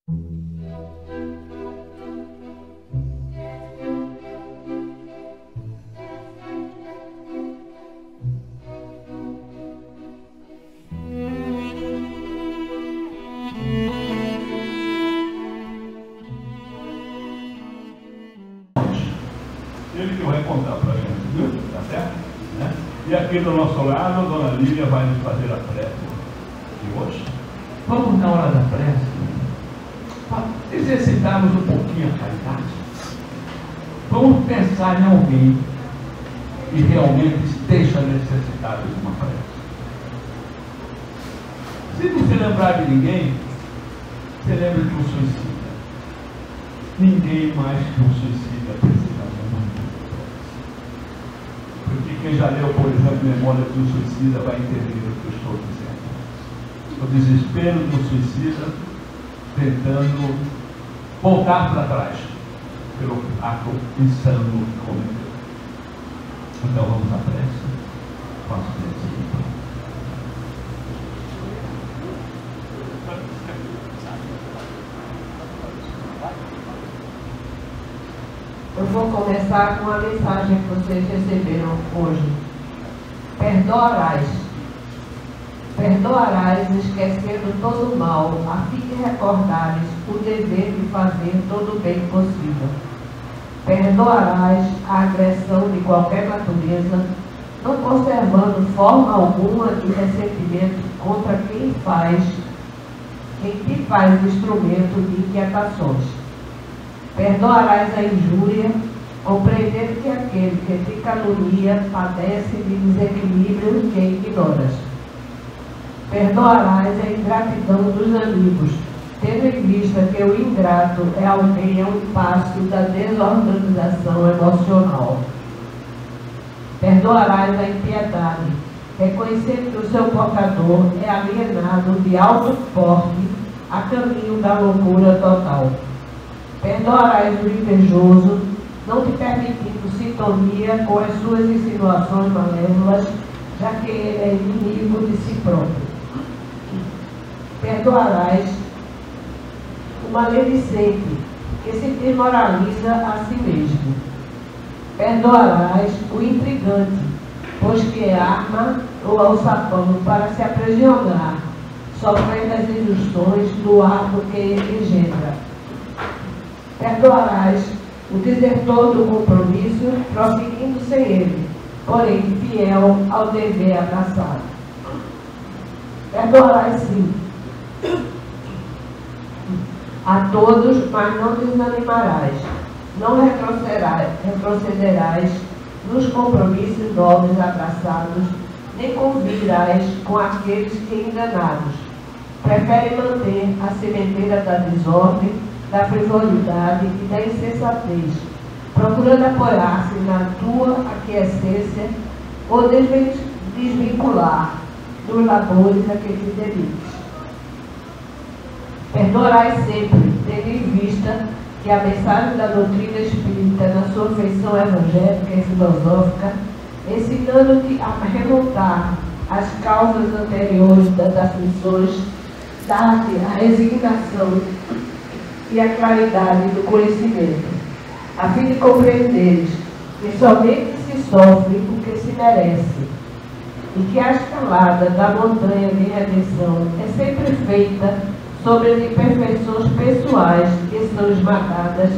Ele que vai contar para a gente, viu? Tá certo? Né? E aqui do nosso lado, a dona Lívia vai nos fazer a prece de hoje. Vamos, na hora da prece, exercitarmos um pouquinho a caridade. Vamos pensar em alguém que realmente esteja necessitado de uma prece. Se não se lembrar de ninguém, você lembra de um suicida. Ninguém mais que um suicida precisa de uma prece. Porque quem já leu, por exemplo, Memória de um Suicida vai entender o que eu estou dizendo. O desespero do suicida tentando voltar para trás pelo ato insano que cometeu. Então vamos à prece. Faço prece. Eu vou começar com a mensagem que vocês receberam hoje. Perdoarás. Perdoarás esquecendo todo o mal, a fim de recordares o dever de fazer todo o bem possível. Perdoarás a agressão de qualquer natureza, não conservando forma alguma de ressentimento contra quem te faz instrumento de inquietações. Perdoarás a injúria, compreendendo que aquele que te calunia padece de desequilíbrio que ignoras. Perdoarás a ingratidão dos amigos, tendo em vista que o ingrato é alguém a um passo da desorganização emocional. Perdoarás a impiedade, reconhecendo que o seu portador é alienado de alto porte a caminho da loucura total. Perdoarás o invejoso, não te permitindo sintonia com as suas insinuações malévolas, já que ele é inimigo de si próprio. Perdoarás o maledicente, que se desmoraliza a si mesmo. Perdoarás o intrigante, pois que arma o alçapão para se aprisionar, sofrendo as injustões do ato que ele engendra. Perdoarás o desertor do compromisso, prosseguindo sem ele, porém fiel ao dever abraçado. Perdoarás sim a todos, mas não desanimarás. Não retrocederás nos compromissos novos abraçados, nem conviverás com aqueles que enganados preferem manter a sementeira da desordem, da frivolidade e da insensatez, procurando apoiar-se na tua aquiescência ou desvincular dos labores a que te dediques. Perdoarás sempre, tendo em vista que a mensagem da doutrina espírita, na sua feição evangélica e filosófica, ensinando-te a remontar as causas anteriores das aflições, dar-te a resignação e a claridade do conhecimento, a fim de compreenderes que somente se sofre o que se merece, e que a escalada da montanha de redenção é sempre feita sobre as imperfeições pessoais que são esmagadas,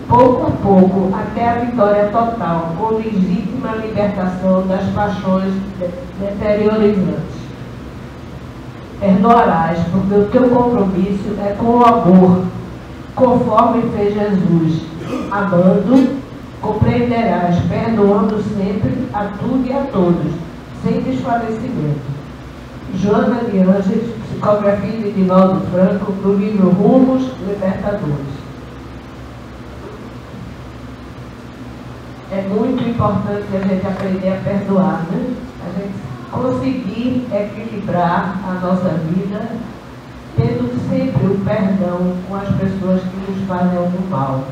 pouco a pouco, até a vitória total, com legítima libertação das paixões deteriorizantes. Perdoarás, porque o teu compromisso é com o amor, conforme fez Jesus, amando, compreenderás, perdoando sempre a tudo e a todos, sem desfalecimento. Joana de Ângeles, psicografia de Divaldo Franco, do livro Rumos Libertadores. É muito importante a gente aprender a perdoar, né? A gente conseguir equilibrar a nossa vida, tendo sempre o perdão com as pessoas que nos fazem algum mal.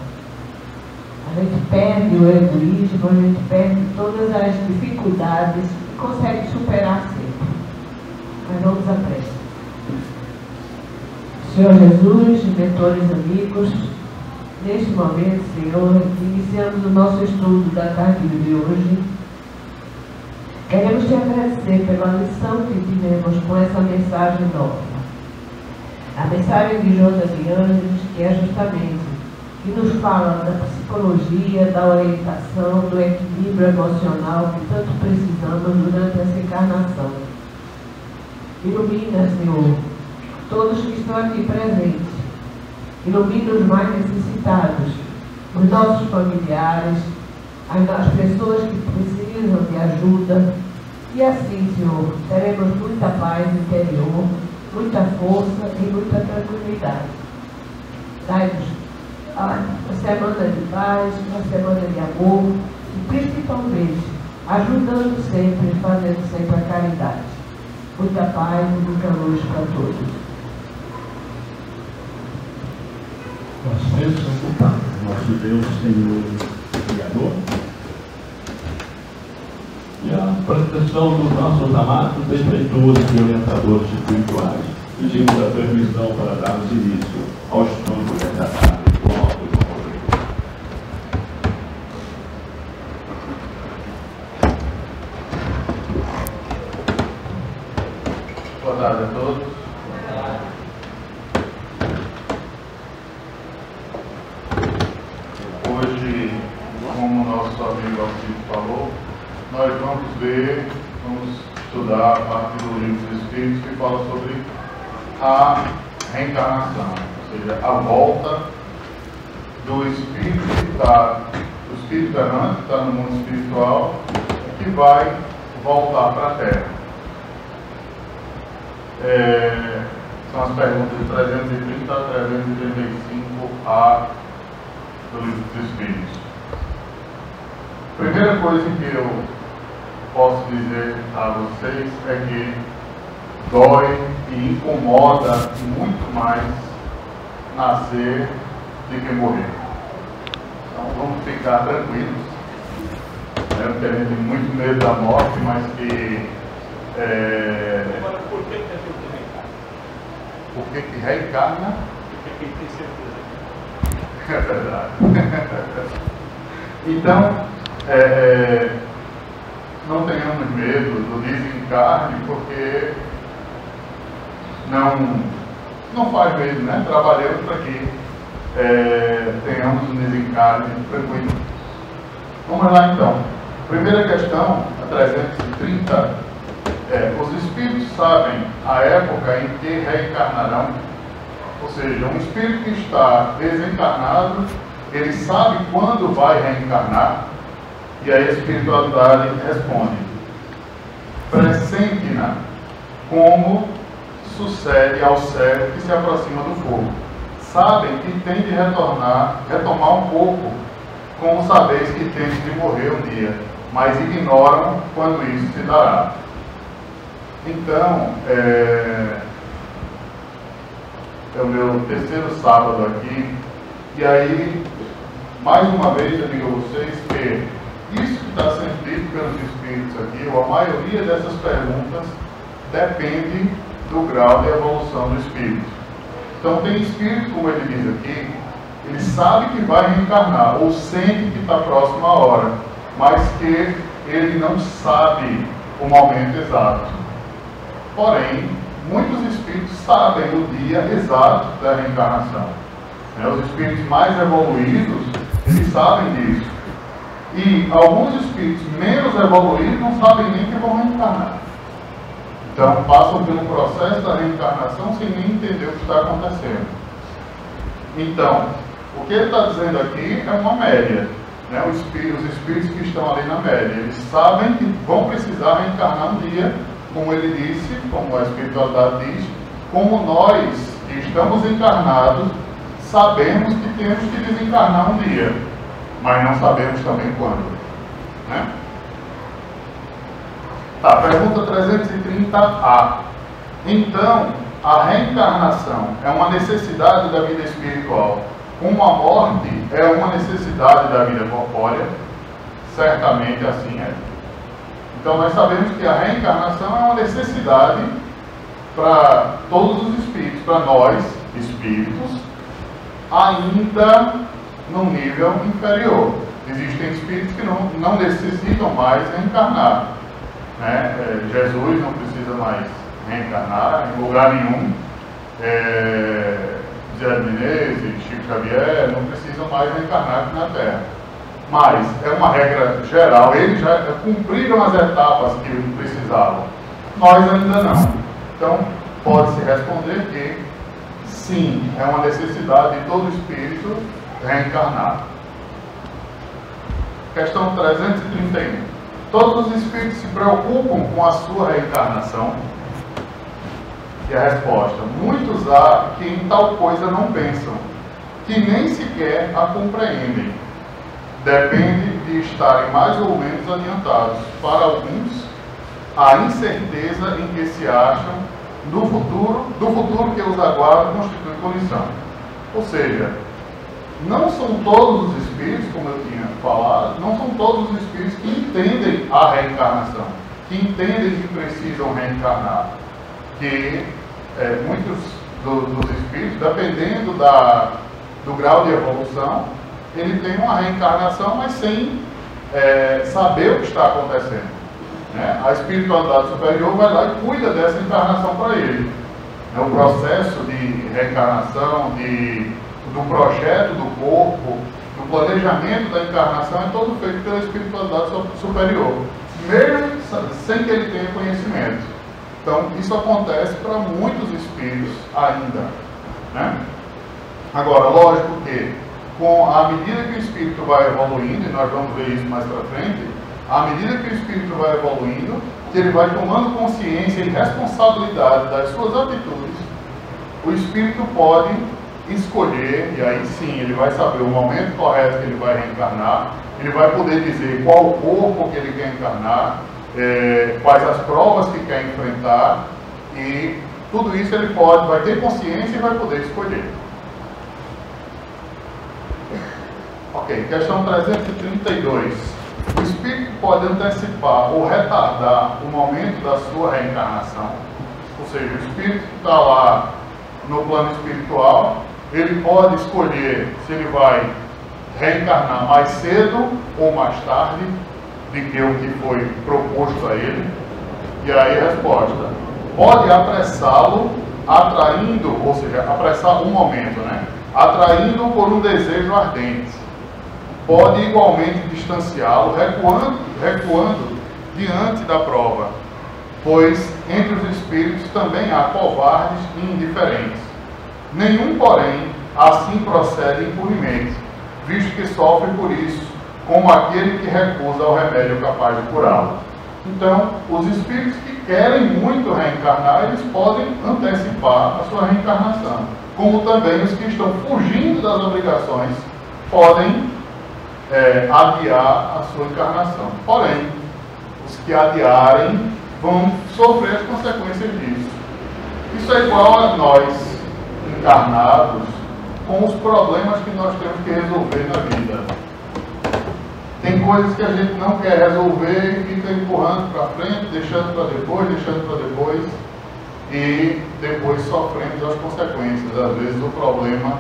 A gente perde o egoísmo, a gente perde todas as dificuldades e consegue superar sempre. Mas vamos à prece. Senhor Jesus, mentores amigos, neste momento, Senhor, iniciamos o nosso estudo da tarde de hoje. Queremos te agradecer pela lição que tivemos com essa mensagem nova. A mensagem de Jonas de Ângeles, que é justamente, que nos fala da psicologia, da orientação, do equilíbrio emocional que tanto precisamos durante essa encarnação. Ilumina, Senhor, todos que estão aqui presentes. Ilumina os mais necessitados, os nossos familiares, as pessoas que precisam de ajuda. E assim, Senhor, teremos muita paz interior, muita força e muita tranquilidade. Dai-nos uma semana de paz, uma semana de amor e principalmente ajudando sempre, fazendo sempre a caridade. Muita paz e muita luz para todos. Nosso Deus, Senhor e Criador, e a proteção dos nossos amados benfeitores e orientadores espirituais. Pedimos a permissão para darmos início ao estudo desta tarde. Boa tarde a todos. Hoje, como o nosso amigo Alcides falou, nós vamos estudar a parte do Livro dos Espíritos que fala sobre a reencarnação, ou seja, a volta do espírito do espírito errante que está no mundo espiritual, que vai voltar para a Terra. São as perguntas de 330 a 335A do Livro dos Espíritos. Primeira coisa que eu posso dizer a vocês é que dói e incomoda muito mais nascer do que morrer. Então vamos ficar tranquilos, né? Porque a gente tem muito medo da morte, mas que Agora, por que a gente reencarna? por que reencarna? Porque quem tem certeza. É verdade. Então, não tenhamos medo do desencarne, porque não faz medo, né? Trabalhamos para que tenhamos um desencarne tranquilo. Vamos lá então. Primeira questão, a 330. Os espíritos sabem a época em que reencarnarão, ou seja, um espírito que está desencarnado, ele sabe quando vai reencarnar, e aí a espiritualidade responde: pressente-na, como sucede ao cego que se aproxima do fogo. Sabem que tem de retomar um pouco, como sabeis que tem de morrer um dia, mas ignoram quando isso se dará. Então, é o meu terceiro sábado aqui, e aí, mais uma vez, eu digo a vocês que isso que está sendo dito pelos espíritos aqui, ou a maioria dessas perguntas, depende do grau de evolução do espírito. Então, tem espírito, como ele diz aqui, ele sabe que vai reencarnar, ou sente que está próximo à hora, mas que ele não sabe o momento exato. Porém, muitos espíritos sabem o dia exato da reencarnação. Os espíritos mais evoluídos, eles sabem disso. E alguns espíritos menos evoluídos não sabem nem que vão reencarnar. Então, passam pelo processo da reencarnação sem nem entender o que está acontecendo. Então, o que ele está dizendo aqui é uma média. Os espíritos que estão ali na média, eles sabem que vão precisar reencarnar um dia, como ele disse, como a espiritualidade diz, como nós que estamos encarnados, sabemos que temos que desencarnar um dia, mas não sabemos também quando. Né? Tá, pergunta 330A. Então, a reencarnação é uma necessidade da vida espiritual, como a morte é uma necessidade da vida corpórea? Certamente assim é. Então nós sabemos que a reencarnação é uma necessidade para todos os espíritos, para nós espíritos ainda num nível inferior. Existem espíritos que não necessitam mais reencarnar, né? Jesus não precisa mais reencarnar em lugar nenhum. Zé de Menezes, Chico Xavier não precisam mais reencarnar aqui na Terra. Mas é uma regra geral, eles já cumpriram as etapas que precisavam. Nós ainda não. Então, pode-se responder que sim, é uma necessidade de todo espírito reencarnar. Questão 331. Todos os espíritos se preocupam com a sua reencarnação? E a resposta: muitos há que em tal coisa não pensam, que nem sequer a compreendem. Depende de estarem mais ou menos adiantados. Para alguns, a incerteza em que se acham do futuro que os aguarda constitui condição. Ou seja, não são todos os espíritos, como eu tinha falado, não são todos os espíritos que entendem a reencarnação, que entendem que precisam reencarnar. Que muitos dos espíritos, dependendo do grau de evolução, ele tem uma reencarnação, mas sem saber o que está acontecendo, né? A espiritualidade superior vai lá e cuida dessa encarnação para ele. O processo de reencarnação, do projeto do corpo, do planejamento da encarnação é todo feito pela espiritualidade superior, mesmo sem que ele tenha conhecimento. Então, isso acontece para muitos espíritos ainda, né? Agora, lógico que, à medida que o espírito vai evoluindo, e nós vamos ver isso mais para frente, à medida que o espírito vai evoluindo, que ele vai tomando consciência e responsabilidade das suas atitudes, o espírito pode escolher, e aí sim ele vai saber o momento correto que ele vai reencarnar, ele vai poder dizer qual o corpo que ele quer encarnar, quais as provas que quer enfrentar, e tudo isso ele vai ter consciência e vai poder escolher. Ok, questão 332. O espírito pode antecipar ou retardar o momento da sua reencarnação? Ou seja, o espírito que está lá no plano espiritual, ele pode escolher se ele vai reencarnar mais cedo ou mais tarde do que o que foi proposto a ele. E aí a resposta: pode apressá-lo, atraindo, ou seja, apressar um momento, né? Atraindo por um desejo ardente. Pode igualmente distanciá-lo, recuando diante da prova, pois entre os espíritos também há covardes e indiferentes. Nenhum, porém, assim procede impunemente, visto que sofre por isso, como aquele que recusa o remédio capaz de curá-lo. Então, os espíritos que querem muito reencarnar, eles podem antecipar a sua reencarnação, como também os que estão fugindo das obrigações podem adiar a sua encarnação. Porém, os que adiarem vão sofrer as consequências disso. Isso é igual a nós, encarnados, com os problemas que nós temos que resolver na vida. Tem coisas que a gente não quer resolver e fica empurrando para frente, deixando para depois, e depois sofremos as consequências. Às vezes o problema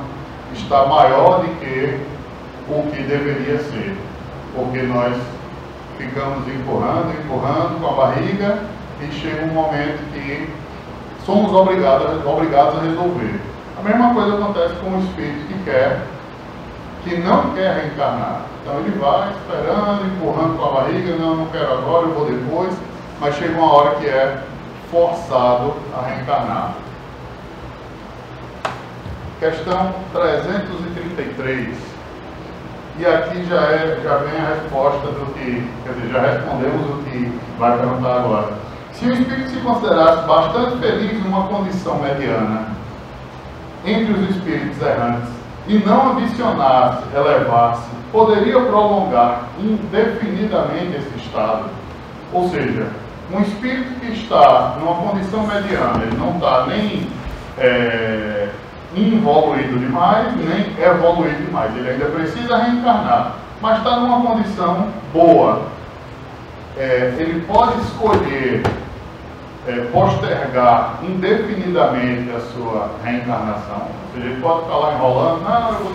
está maior do que o que deveria ser, porque nós ficamos empurrando com a barriga, e chega um momento que somos obrigados a resolver. A mesma coisa acontece com o espírito que não quer reencarnar. Então ele vai esperando, empurrando com a barriga: não quero agora, eu vou depois, mas chega uma hora que é forçado a reencarnar. Questão 333. E aqui já vem a resposta do que, quer dizer, já respondemos o que vai perguntar agora. Se o espírito se considerasse bastante feliz numa condição mediana entre os espíritos errantes e não ambicionasse elevar-se, poderia prolongar indefinidamente esse estado? Ou seja, um espírito que está numa condição mediana, ele não está nem involuído demais, nem evoluído demais. Ele ainda precisa reencarnar, mas está numa condição boa. Ele pode escolher postergar indefinidamente a sua reencarnação. seja, ele pode ficar lá enrolando, não, eu vou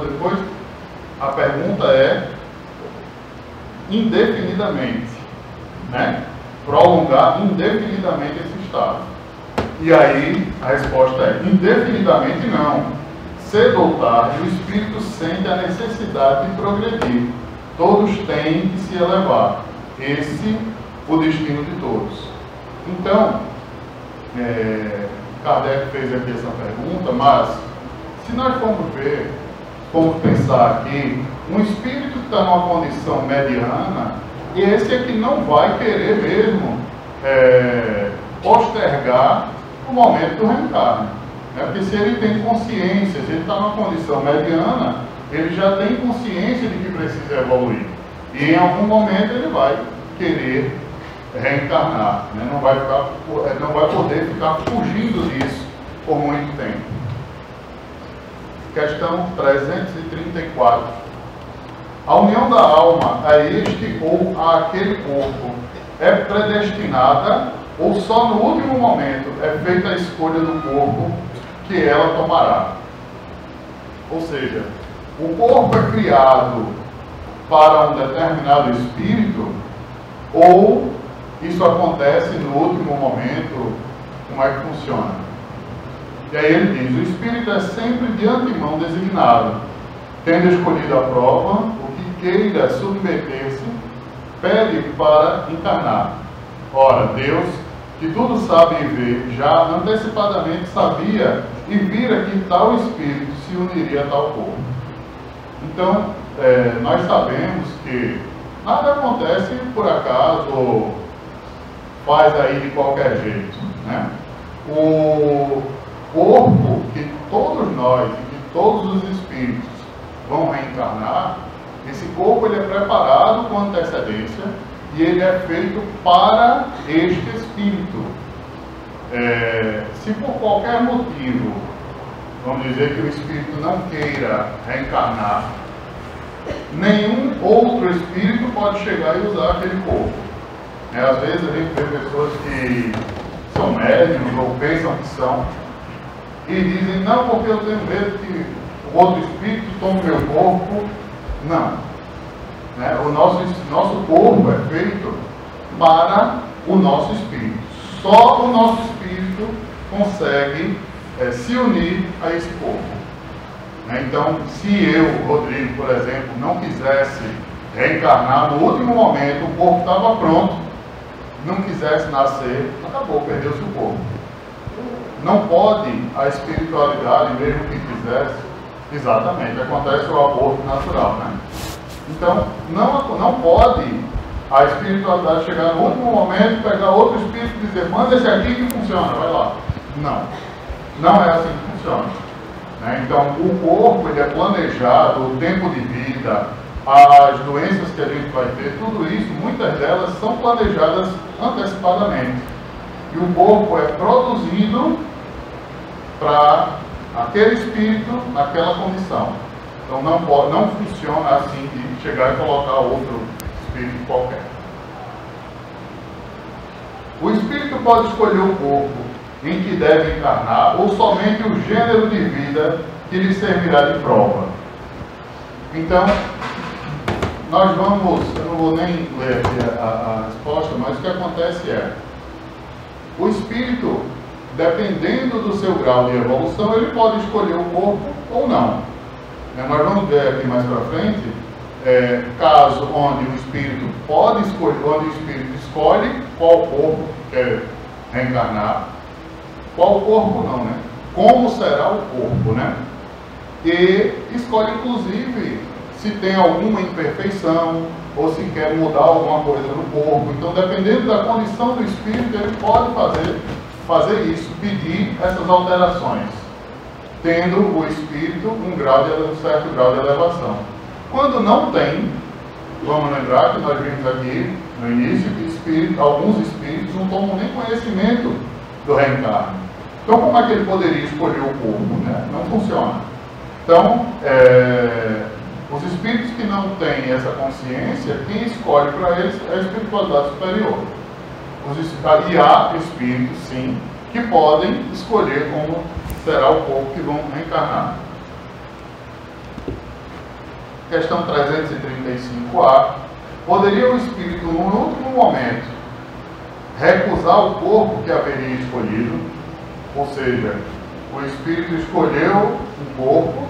depois. A pergunta é indefinidamente, né? Prolongar indefinidamente esse estado. E aí a resposta é indefinidamente não. Cedo ou tarde o espírito sente a necessidade de progredir. Todos têm que se elevar. Esse é o destino de todos. Então, Kardec fez aqui essa pergunta, mas se nós formos pensar aqui, um espírito que está numa condição mediana, esse é que não vai querer mesmo postergar o momento do reencarne. Porque se ele tem consciência, se ele está numa condição mediana, ele já tem consciência de que precisa evoluir. E em algum momento ele vai querer reencarnar, né? Não vai poder ficar fugindo disso por muito tempo. Questão 334. A união da alma a este ou a aquele corpo é predestinada ou só no último momento é feita a escolha do corpo que ela tomará? Ou seja, o corpo é criado para um determinado espírito ou isso acontece no último momento? Como é que funciona? E aí ele diz, o espírito é sempre de antemão designado, tendo escolhido a prova, o que queira submeter-se, pede para encarnar. Ora, Deus, que tudo sabe e vê, já antecipadamente sabia e vira que tal espírito se uniria a tal corpo. Então, nós sabemos que nada acontece por acaso ou faz aí de qualquer jeito, né? O corpo que todos nós e que todos os espíritos vão reencarnar, esse corpo ele é preparado com antecedência e ele é feito para este espírito. Se por qualquer motivo, vamos dizer que o espírito não queira reencarnar, nenhum outro espírito pode chegar e usar aquele corpo. Às vezes a gente vê pessoas que são médiums ou pensam que são e dizem, não, porque eu tenho medo que o outro espírito tome meu corpo. Não. O nosso corpo é feito para o nosso espírito. Só o nosso espírito consegue se unir a esse corpo. Então, se eu, Rodrigo, por exemplo, não quisesse reencarnar no último momento, o corpo estava pronto, não quisesse nascer, acabou, perdeu-se o corpo. Não pode a espiritualidade, mesmo que quisesse, exatamente, acontece o aborto natural, né? Então, não pode a espiritualidade chegar no último momento, pegar outro espírito e dizer, manda esse aqui que funciona, vai lá. Não é assim que funciona. Então, o corpo ele é planejado, o tempo de vida, as doenças que a gente vai ter, tudo isso, muitas delas são planejadas antecipadamente. E o corpo é produzido para aquele espírito, naquela condição. Então não funciona assim de chegar e colocar outro espírito qualquer. O espírito pode escolher o corpo em que deve encarnar ou somente o gênero de vida que lhe servirá de prova. Então, nós vamos, eu não vou nem ler aqui a resposta, mas o que acontece é, o espírito, dependendo do seu grau de evolução, ele pode escolher o corpo ou não. Nós vamos ver aqui mais para frente, caso onde o espírito pode escolher, onde o espírito escolhe qual corpo quer reencarnar, qual corpo não, né? Como será o corpo, né? E escolhe inclusive se tem alguma imperfeição ou se quer mudar alguma coisa no corpo. Então, dependendo da condição do espírito, ele pode fazer isso, pedir essas alterações, tendo o espírito um certo grau de elevação. Quando não tem, vamos lembrar que nós vimos aqui no início que alguns espíritos não tomam nem conhecimento do reencarne. Então, como é que ele poderia escolher o corpo, né? Não funciona. Então, os espíritos que não têm essa consciência, quem escolhe para eles é a espiritualidade superior. E há espíritos, sim, que podem escolher como será o corpo que vão reencarnar. Questão 335A. Poderia o espírito, no último momento, recusar o corpo que haveria escolhido? Ou seja, o espírito escolheu o corpo,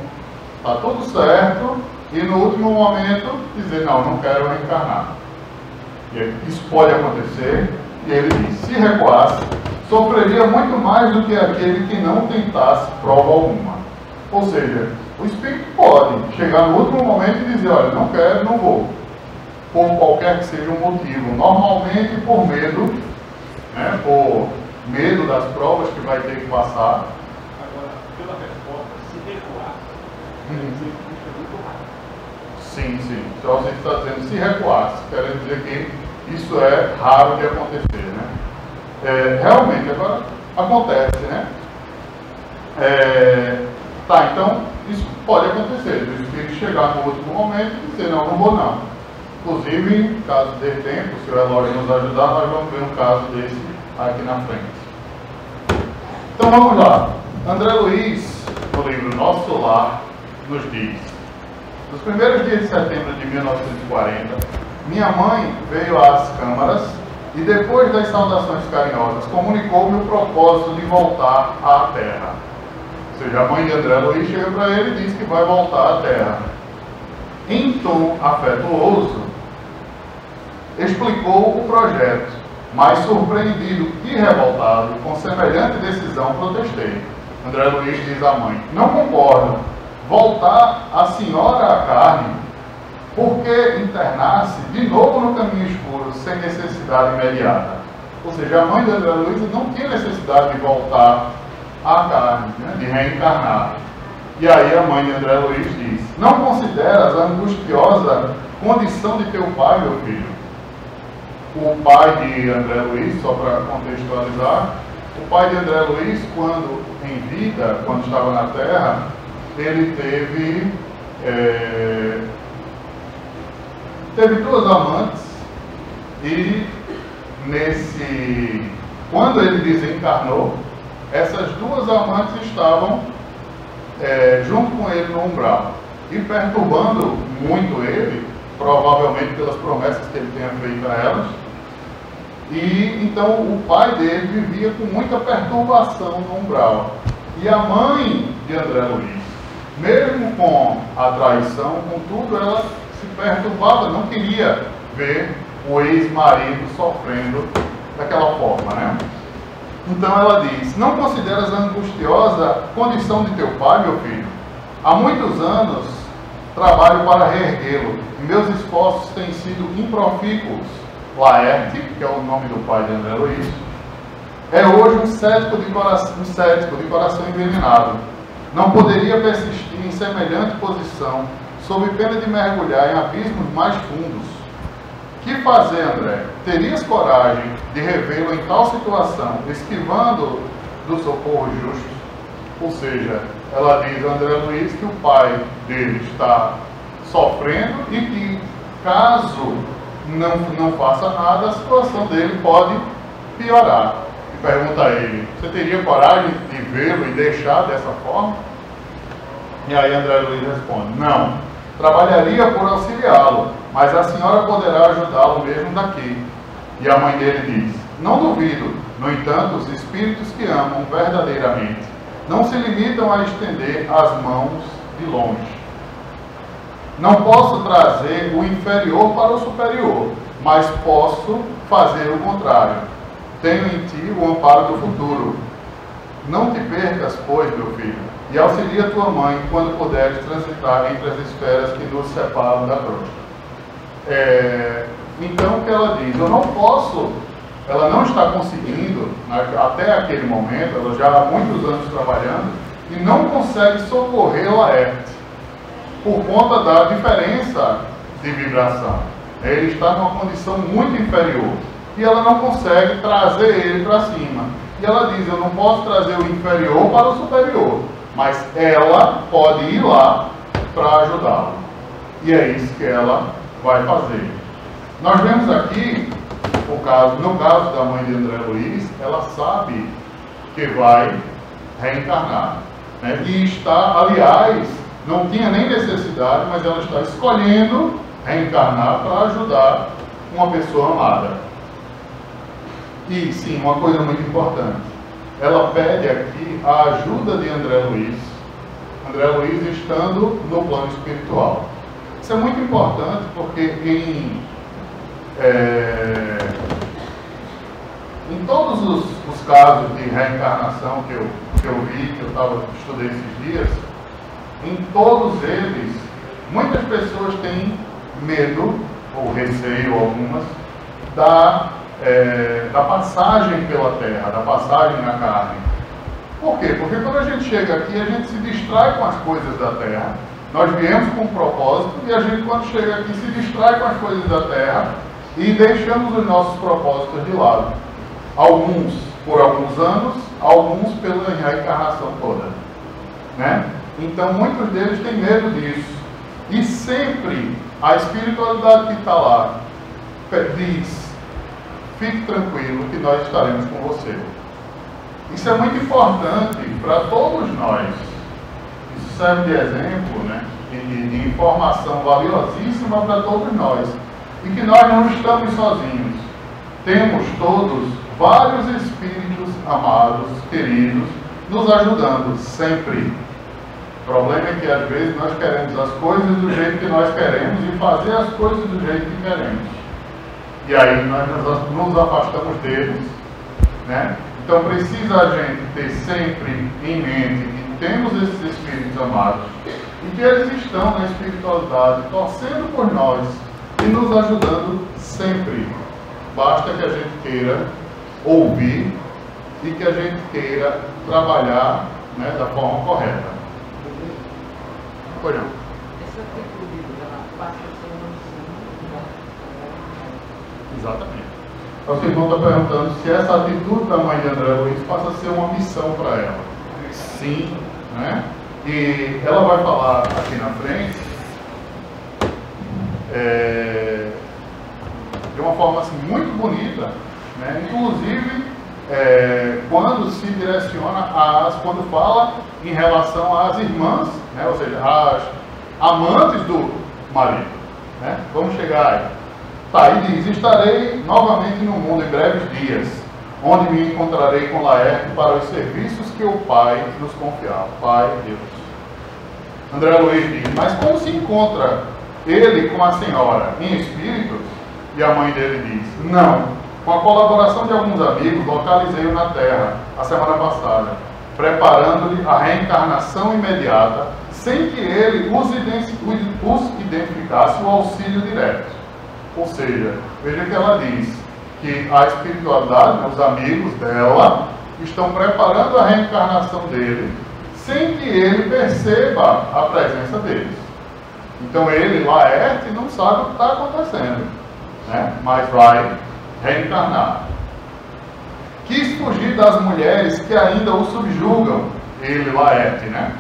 está tudo certo, e no último momento dizer, não quero reencarnar. E isso pode acontecer, e ele diz, se recuasse, sofreria muito mais do que aquele que não tentasse prova alguma. Ou seja, o espírito pode chegar no último momento e dizer, olha, não quero, não vou. Por qualquer que seja o motivo. Normalmente por medo, né, por medo das provas que vai ter que passar. Agora, pela resposta, se recuar, muito rápido. Sim. Só você está dizendo se recuasse, querendo dizer que isso é raro de acontecer, né? Realmente, agora acontece, né? Então, isso pode acontecer, o espírito chegar no último momento e dizer, não vou não. Inclusive, caso dê tempo, se o relógio nos ajudar, nós vamos ver um caso desse aqui na frente. Então vamos lá. André Luiz, no livro Nosso Lar, nos diz: nos primeiros dias de setembro de 1940, minha mãe veio às câmaras e, depois das saudações carinhosas, comunicou-me o propósito de voltar à Terra. Ou seja, a mãe de André Luiz chega para ele e diz que vai voltar à Terra. Em tom afetuoso, explicou o projeto, mas surpreendido e revoltado com semelhante decisão, protestei. André Luiz diz à mãe: não concordo. Voltar a senhora à carne, por que internar-se de novo no caminho escuro, sem necessidade imediata? Ou seja, a mãe de André Luiz não tinha necessidade de voltar à carne, né, de reencarnar. E aí a mãe de André Luiz diz: não consideras a angustiosa condição de teu pai, meu filho? O pai de André Luiz, só para contextualizar, o pai de André Luiz, quando em vida, quando estava na Terra, ele teve duas amantes, e quando ele desencarnou, essas duas amantes estavam junto com ele no umbral e perturbando muito ele, provavelmente pelas promessas que ele tinha feito a elas. E então o pai dele vivia com muita perturbação no umbral. E a mãe de André Luiz, mesmo com a traição, com tudo, ela se perturbava, não queria ver o ex-marido sofrendo daquela forma, né? Então ela diz: não consideras a angustiosa condição de teu pai, meu filho? Há muitos anos trabalho para reerguê-lo, e meus esforços têm sido improfícuos. Laerte, que é o nome do pai de André Luiz, é hoje um cético de coração envenenado. Não poderia persistir em semelhante posição, sob pena de mergulhar em abismos mais fundos. Que fazer, André? Terias coragem de revê-lo em tal situação, esquivando do socorro justo? Ou seja, ela diz a André Luiz que o pai dele está sofrendo e que, caso não faça nada, a situação dele pode piorar. E pergunta a ele: você teria coragem de vê-lo e deixar dessa forma? E aí André Luiz responde: não, trabalharia por auxiliá-lo, mas a senhora poderá ajudá-lo mesmo daqui. E a mãe dele diz: não duvido, no entanto, os espíritos que amam verdadeiramente não se limitam a estender as mãos de longe. Não posso trazer o inferior para o superior, mas posso fazer o contrário. Tenho em ti o amparo do futuro. Não te percas, pois, meu filho, e auxilia tua mãe quando puderes transitar entre as esferas que nos separam da cruz. Então, o que ela diz? Eu não posso, ela não está conseguindo, até aquele momento, ela já há muitos anos trabalhando, e não consegue socorrer Laerte, por conta da diferença de vibração. Ele está numa condição muito inferior e ela não consegue trazer ele para cima. E ela diz: eu não posso trazer o inferior para o superior, mas ela pode ir lá para ajudá-lo. E é isso que ela vai fazer. Nós vemos aqui, no caso da mãe de André Luiz, ela sabe que vai reencarnar. né? E está, aliás, não tinha nem necessidade, mas ela está escolhendo reencarnar para ajudar uma pessoa amada. E sim, uma coisa muito importante, ela pede aqui a ajuda de André Luiz estando no plano espiritual. Isso é muito importante porque em todos os casos de reencarnação que eu vi, que eu estudei esses dias, em todos eles, muitas pessoas têm medo, ou receio algumas, da passagem pela terra, da passagem na carne. Por quê? Porque quando a gente chega aqui, a gente se distrai com as coisas da terra. Nós viemos com um propósito e a gente, quando chega aqui, se distrai com as coisas da terra e deixamos os nossos propósitos de lado. Alguns por alguns anos, alguns pela reencarnação toda, né? Então, muitos deles têm medo disso. E sempre a espiritualidade que está lá diz: fique tranquilo que nós estaremos com você. Isso é muito importante para todos nós. Isso serve de exemplo, né? de informação valiosíssima para todos nós. E que nós não estamos sozinhos. Temos todos vários espíritos amados, queridos, nos ajudando sempre. O problema é que às vezes nós queremos as coisas do jeito que nós queremos e fazer as coisas do jeito que queremos. E aí nós nos afastamos deles, né? Então precisa a gente ter sempre em mente que temos esses espíritos amados e que eles estão na espiritualidade, torcendo por nós e nos ajudando sempre. Basta que a gente queira ouvir e que a gente queira trabalhar, né, da forma correta. Pois não. Essa atitude, ela passa a ser uma missão. Exatamente. O irmão está perguntando se essa atitude da mãe de André Luiz passa a ser uma missão para ela. Sim, né? E ela vai falar aqui na frente de uma forma assim, muito bonita, né? Inclusive quando se direciona quando fala em relação às irmãs, né? Ou seja, às amantes do marido, né? Vamos chegar aí. Tá, e diz: estarei novamente no mundo em breves dias, onde me encontrarei com Laerte para os serviços que o Pai nos confiava. Pai, Deus. André Luiz diz: mas como se encontra ele com a senhora? Em espírito? E a mãe dele diz: não, com a colaboração de alguns amigos, localizei-o na Terra, a semana passada, preparando-lhe a reencarnação imediata, sem que ele os identificasse o auxílio direto. Ou seja, veja que ela diz que a espiritualidade, né, os amigos dela, estão preparando a reencarnação dele, sem que ele perceba a presença deles. Então ele, Laerte, não sabe o que está acontecendo, né? Mas vai reencarnar. Quis fugir das mulheres que ainda o subjugam, ele, Laerte, né?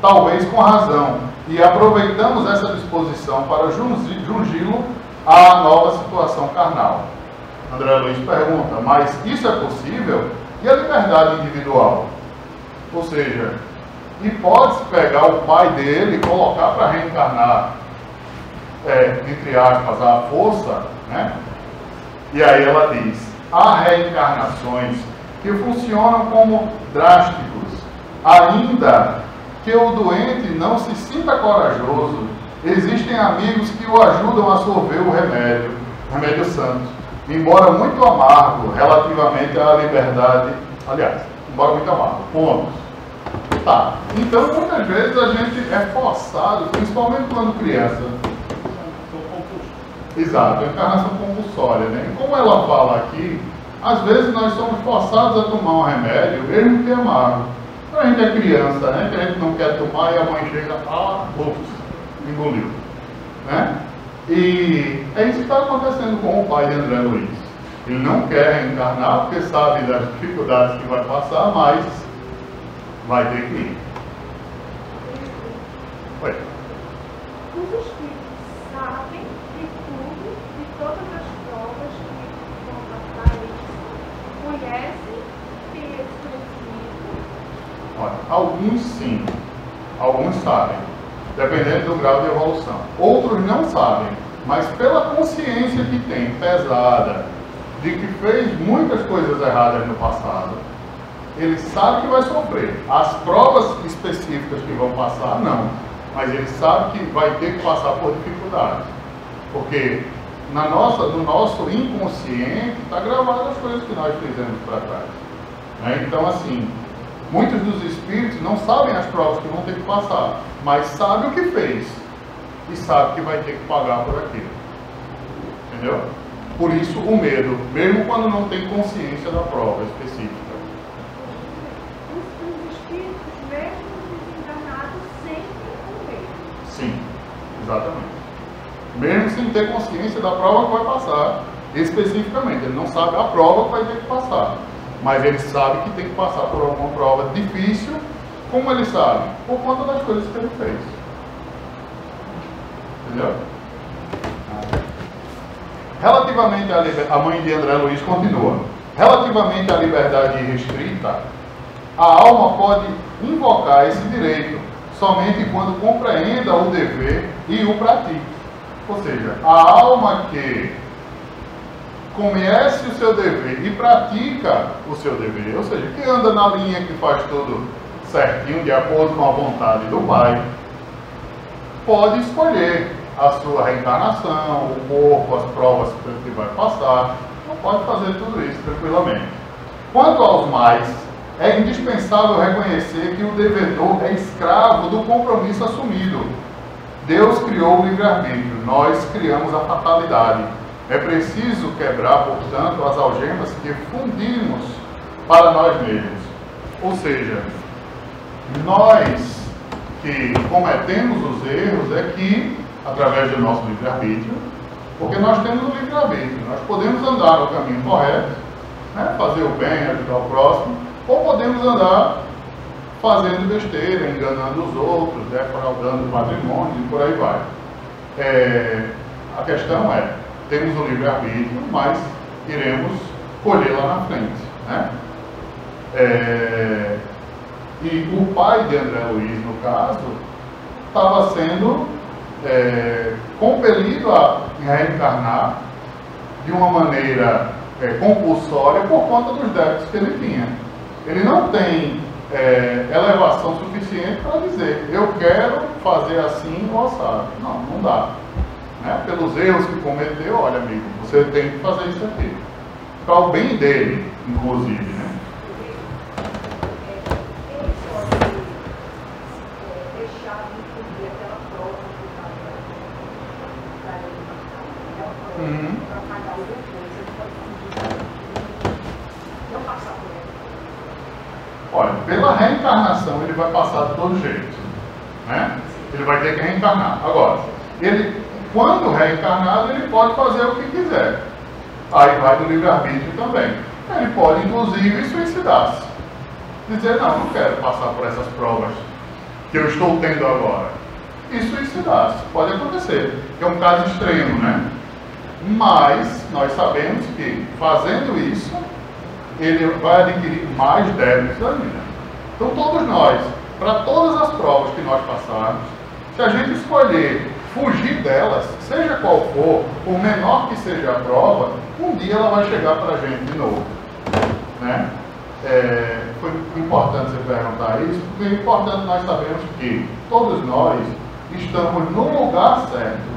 Talvez com razão, e aproveitamos essa disposição para jungi-lo à nova situação carnal. André Luiz pergunta: mas isso é possível? E a liberdade individual? Ou seja, e pode-se pegar o pai dele e colocar para reencarnar, entre aspas, à força, né? E aí ela diz: há reencarnações que funcionam como drásticos, ainda que o doente não se sinta corajoso. Existem amigos que o ajudam a sorver o remédio santo, embora muito amargo relativamente à liberdade, aliás, embora muito amargo, ponto. Tá, então muitas vezes a gente é forçado, principalmente quando criança. Exato, a encarnação compulsória, né? E como ela fala aqui, às vezes nós somos forçados a tomar um remédio, mesmo que é amargo. Quando a gente é criança, né? Que a gente não quer tomar e a mãe chega, engoliu, né? E é isso que está acontecendo com o pai de André Luiz. Ele não quer reencarnar porque sabe das dificuldades que vai passar, mas vai ter que ir. Oi. Os espíritos sabem de tudo, de todas as provas que vão passar eles, conhecem que esse espírito. Olha, alguns sim, alguns sabem, dependendo do grau de evolução. Outros não sabem, mas pela consciência que tem, pesada, de que fez muitas coisas erradas no passado, ele sabe que vai sofrer. As provas específicas que vão passar, não. Mas ele sabe que vai ter que passar por dificuldades. Porque no nosso inconsciente está gravado as coisas que nós fizemos para trás. Né? Então, assim, muitos dos espíritos não sabem as provas que vão ter que passar, mas sabem o que fez. E sabe que vai ter que pagar por aquilo. Entendeu? Por isso o medo, mesmo quando não tem consciência da prova específica. Os espíritos, mesmo desencarnados, sentem o medo. Sim, exatamente. Mesmo sem ter consciência da prova que vai passar, especificamente. Ele não sabe a prova que vai ter que passar, mas ele sabe que tem que passar por alguma prova difícil. Como ele sabe? Por conta das coisas que ele fez. Entendeu? Relativamente a mãe de André Luiz continua. Relativamente à liberdade irrestrita, a alma pode invocar esse direito somente quando compreenda o dever e o pratique. Ou seja, a alma que conhece o seu dever e pratica o seu dever, ou seja, que anda na linha, que faz tudo certinho, de acordo com a vontade do Pai, pode escolher a sua reencarnação, o corpo, as provas que vai passar, não pode fazer tudo isso tranquilamente. Quanto aos mais, é indispensável reconhecer que o devedor é escravo do compromisso assumido. Deus criou o livre-arbítrio, nós criamos a fatalidade. É preciso quebrar, portanto, as algemas que fundimos para nós mesmos. Ou seja, nós que cometemos os erros é que, através do nosso livre-arbítrio, porque nós temos o livre-arbítrio, nós podemos andar no caminho correto, né, fazer o bem, ajudar o próximo, ou podemos andar fazendo besteira, enganando os outros, defraudando o patrimônio e por aí vai. A questão é, temos o livre-arbítrio, mas iremos colher lá na frente. Né? E o pai de André Luiz, no caso, estava sendo compelido a reencarnar de uma maneira compulsória por conta dos débitos que ele tinha. Ele não tem elevação suficiente para dizer, eu quero fazer assim ou assado. Não, não dá. Né? Pelos erros que cometeu, olha amigo, você tem que fazer isso aqui. Para o bem dele, inclusive. Né? Ele pode deixar de cumprir aquela prova que ele para pagar o depois. Ele pode não passar por ela. Olha, pela reencarnação ele vai passar de todo jeito. Né? Ele vai ter que reencarnar. Agora, ele, quando reencarnado, ele pode fazer o que quiser. Aí vai do livre-arbítrio também. Ele pode, inclusive, suicidar-se. Dizer, não quero passar por essas provas que eu estou tendo agora. E suicidar-se. Pode acontecer. É um caso extremo, né? Mas nós sabemos que, fazendo isso, ele vai adquirir mais débitos ainda. Então, todos nós, para todas as provas que nós passarmos, se a gente escolher fugir delas, seja qual for, por menor que seja a prova, um dia ela vai chegar para a gente de novo. Né? Foi importante você perguntar isso, porque é importante nós sabermos que todos nós estamos no lugar certo,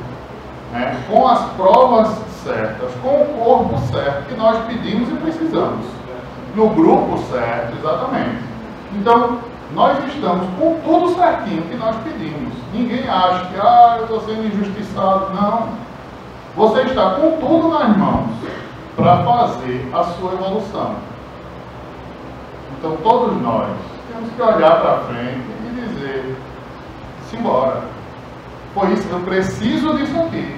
né? Com as provas certas, com o corpo certo que nós pedimos e precisamos. No grupo certo, exatamente. Então, nós estamos com tudo certinho que nós pedimos. Ninguém acha que, eu estou sendo injustiçado. Não. Você está com tudo nas mãos para fazer a sua evolução. Então, todos nós temos que olhar para frente e dizer, simbora. Foi isso, eu preciso disso aqui.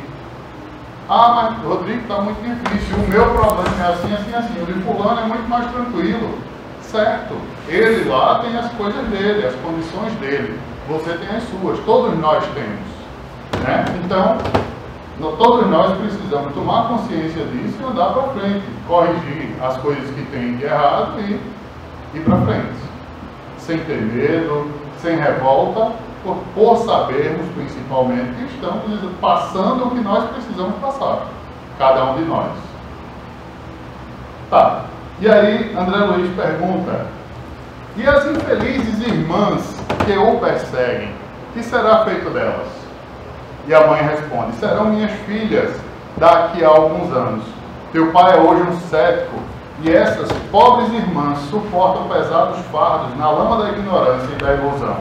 Mas Rodrigo, está muito difícil. O meu problema é assim, assim, assim. O de fulano é muito mais tranquilo. Certo. Ele lá tem as coisas dele, as condições dele. Você tem as suas. Todos nós temos. Né? Então, todos nós precisamos tomar consciência disso e andar para frente. Corrigir as coisas que tem de errado e ir para frente. sem ter medo, sem revolta, por sabermos principalmente que estamos passando o que nós precisamos passar, cada um de nós. Tá, e aí André Luiz pergunta: e as infelizes irmãs que o perseguem, que será feito delas? E a mãe responde: serão minhas filhas daqui a alguns anos. Teu pai é hoje um cético, e essas pobres irmãs suportam pesados fardos na lama da ignorância e da ilusão.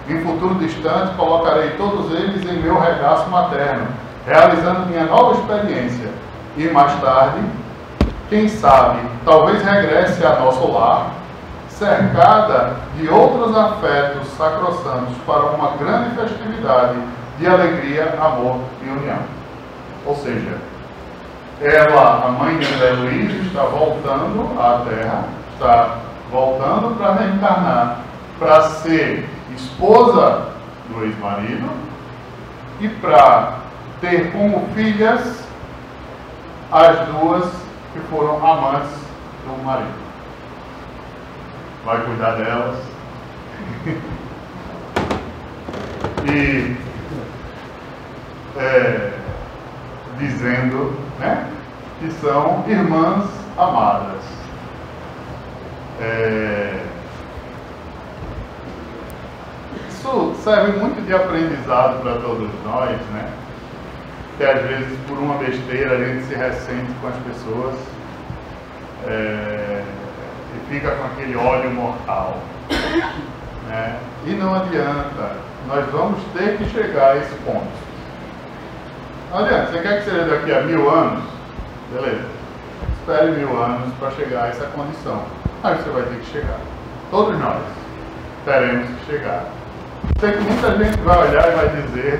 Em futuro distante, colocarei todos eles em meu regaço materno, realizando minha nova experiência. E mais tarde, quem sabe, talvez regresse a nosso lar, cercada de outros afetos sacrossantos para uma grande festividade de alegria, amor e união. Ou seja, ela, a mãe de André Luiz, está voltando à Terra, está voltando para reencarnar, para ser esposa do ex-marido e para ter como filhas as duas que foram amantes do marido. Vai cuidar delas e dizendo, né, que são irmãs amadas. Isso serve muito de aprendizado para todos nós, né? Que às vezes por uma besteira a gente se ressente com as pessoas e fica com aquele ódio mortal, né? E não adianta, nós vamos ter que chegar a esse ponto. Não adianta, você quer que seja daqui a 1000 anos? Beleza, espere 1000 anos para chegar a essa condição. Aí você vai ter que chegar. Todos nós teremos que chegar. Sei que muita gente vai olhar e vai dizer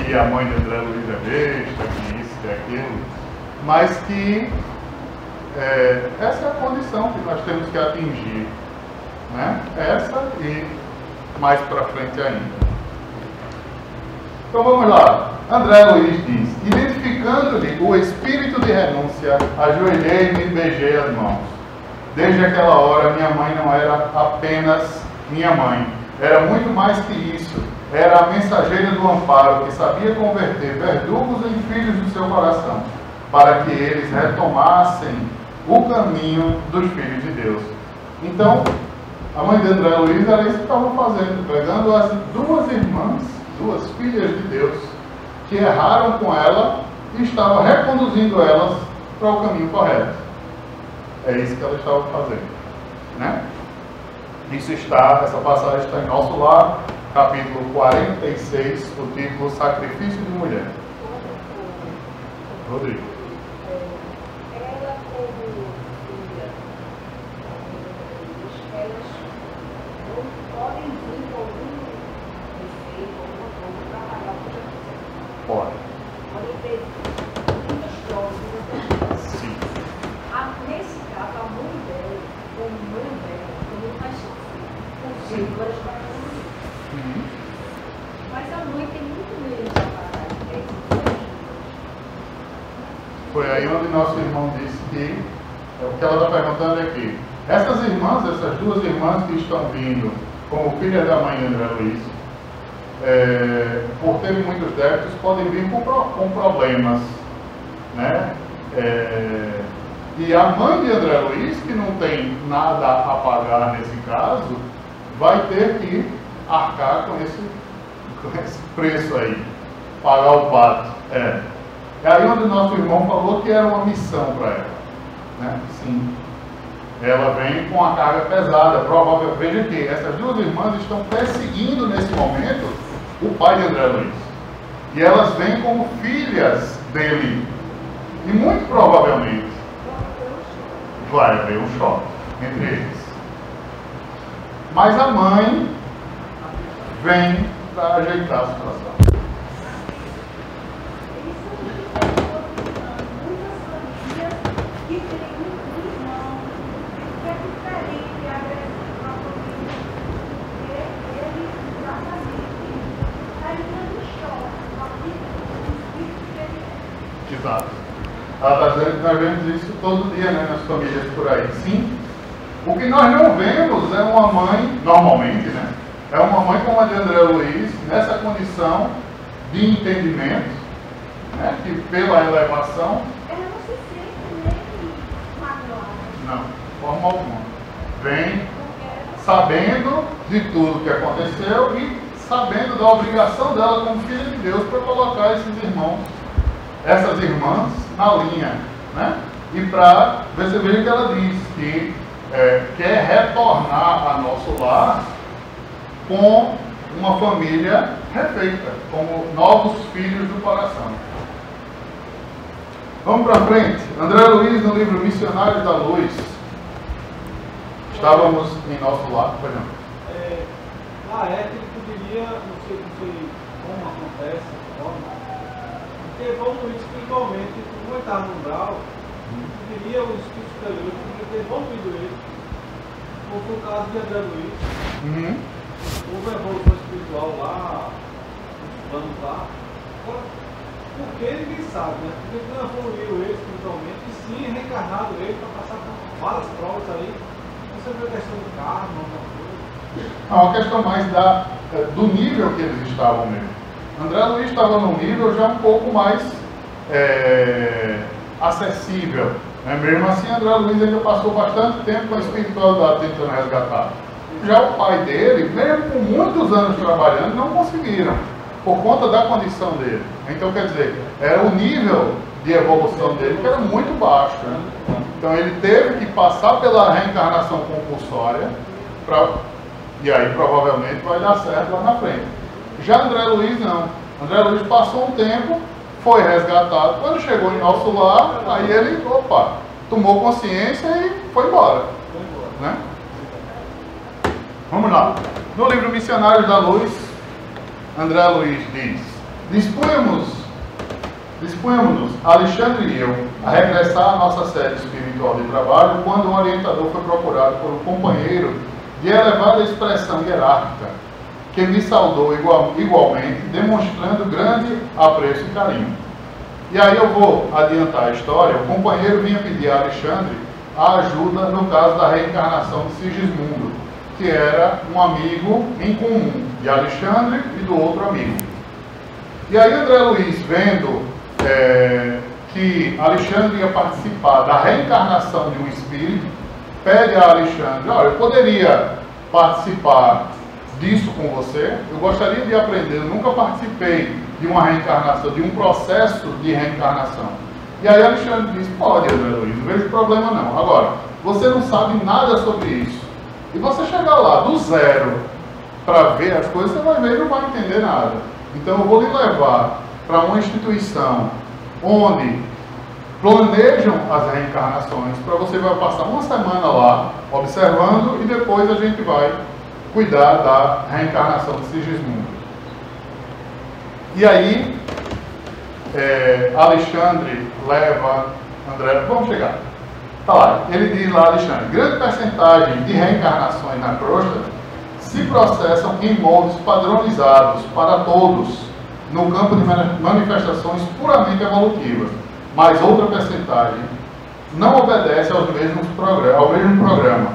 que a mãe de André Luiz é besta, que isso, que aquilo, mas que essa é a condição que nós temos que atingir, né? Essa e mais para frente ainda. Então vamos lá. André Luiz diz: identificando-lhe o espírito de renúncia, ajoelhei-me e beijei as mãos. Desde aquela hora minha mãe não era apenas minha mãe, era muito mais que isso. Era a mensageira do amparo que sabia converter verdugos em filhos do seu coração, para que eles retomassem o caminho dos filhos de Deus. Então, a mãe de André Luiz era isso que estava fazendo, pegando as duas irmãs, duas filhas de Deus, que erraram com ela e estava reconduzindo elas para o caminho correto. É isso que ela estava fazendo, né? Essa passagem está em Nosso Lar, capítulo 46, o título Sacrifício de Mulher. Rodrigo. Ela como filha, elas podem vir com algum defeito, alguma coisa, trabalhar com Jesus. Pode. Podem ter muitas provas. Sim. Nesse caso, a mãe dela, como mãe dela, também vai sofrer. Porque elas vão sofrer. Mas a mãe tem muito menos a pagar de 10 anos. Foi aí onde nosso irmão disse que o que ela está perguntando é que essas irmãs, essas duas irmãs que estão vindo como filhas da mãe de André Luiz, por terem muitos débitos, podem vir com problemas, né? E a mãe de André Luiz, que não tem nada a pagar nesse caso, vai ter que arcar com esse preço aí, pagar o pato. É aí onde nosso irmão falou que era uma missão para ela, né? Sim. Ela vem com a carga pesada, provavelmente. Veja que essas duas irmãs estão perseguindo nesse momento o pai de André Luiz. E elas vêm como filhas dele. E muito provavelmente vai haver um choque entre eles. Mas a mãe vem para ajeitar a situação. Exato. Ela está dizendo que nós vemos isso todo dia, né, nas famílias por aí. Sim, O que nós não vemos é uma mãe, normalmente, né? É uma mãe como a de André Luiz, nessa condição de entendimento, né? Que pela elevação... Ela não se sente nem magoada. Não, de forma alguma. Vem sabendo de tudo que aconteceu e sabendo da obrigação dela como filha de Deus para colocar esses irmãos, essas irmãs na linha, né? E para você ver que ela diz que quer retornar a nosso lar com uma família refeita, como novos filhos do coração. Vamos para frente. André Luiz, no livro Missionários da Luz. Estávamos em nosso lar, por exemplo. Na época ele poderia, não sei como acontece, porque evoluir espiritualmente, como ele estava no grau, poderia o espírito superior, poderia ter evoluído ele. Como foi o caso de André Luiz. Houve uma evolução espiritual lá, nos planos lá. Agora, por que ninguém sabe, né? Porque ele não evoluiu ele espiritualmente, e sim reencarnado ele para passar por várias provas aí. Você vê a questão do karma, alguma coisa? É uma questão mais do nível que eles estavam mesmo. André Luiz estava num nível já um pouco mais acessível. Né? Mesmo assim, André Luiz ainda passou bastante tempo com a espiritualidade tentando resgatar. Já o pai dele, mesmo com muitos anos trabalhando, não conseguiram, por conta da condição dele. Então, quer dizer, era o nível de evolução dele que era muito baixo. Né? Então, ele teve que passar pela reencarnação compulsória, e aí provavelmente vai dar certo lá na frente. Já André Luiz não. André Luiz passou um tempo, foi resgatado. Quando chegou em nosso lar, aí ele, tomou consciência e foi embora. Né? Vamos lá. No livro Missionários da Luz, André Luiz diz: Dispunhamos-nos, Alexandre e eu, a regressar à nossa sede espiritual de trabalho quando um orientador foi procurado por um companheiro de elevada expressão hierárquica, que me saudou igualmente, demonstrando grande apreço e carinho. E aí eu vou adiantar a história. O companheiro vinha pedir a Alexandre a ajuda no caso da reencarnação de Sigismundo, que era um amigo em comum de Alexandre e do outro amigo. E aí André Luiz, vendo que Alexandre ia participar da reencarnação de um espírito, pede a Alexandre: olha, eu poderia participar disso com você? Eu gostaria de aprender, eu nunca participei de uma reencarnação, de um processo de reencarnação. E aí Alexandre diz: pode, André Luiz, não vejo problema não. Agora, você não sabe nada sobre isso. E você chegar lá do zero para ver as coisas, você vai ver e não vai entender nada. Então eu vou lhe levar para uma instituição onde planejam as reencarnações, para você vai passar uma semana lá observando e depois a gente vai cuidar da reencarnação de Sigismundo. E aí Alexandre leva André, vamos chegar. Tá lá, ele diz lá, Alexandre: grande percentagem de reencarnações na crosta se processam em moldes padronizados para todos, no campo de manifestações puramente evolutivas, mas outra percentagem não obedece ao mesmo programa,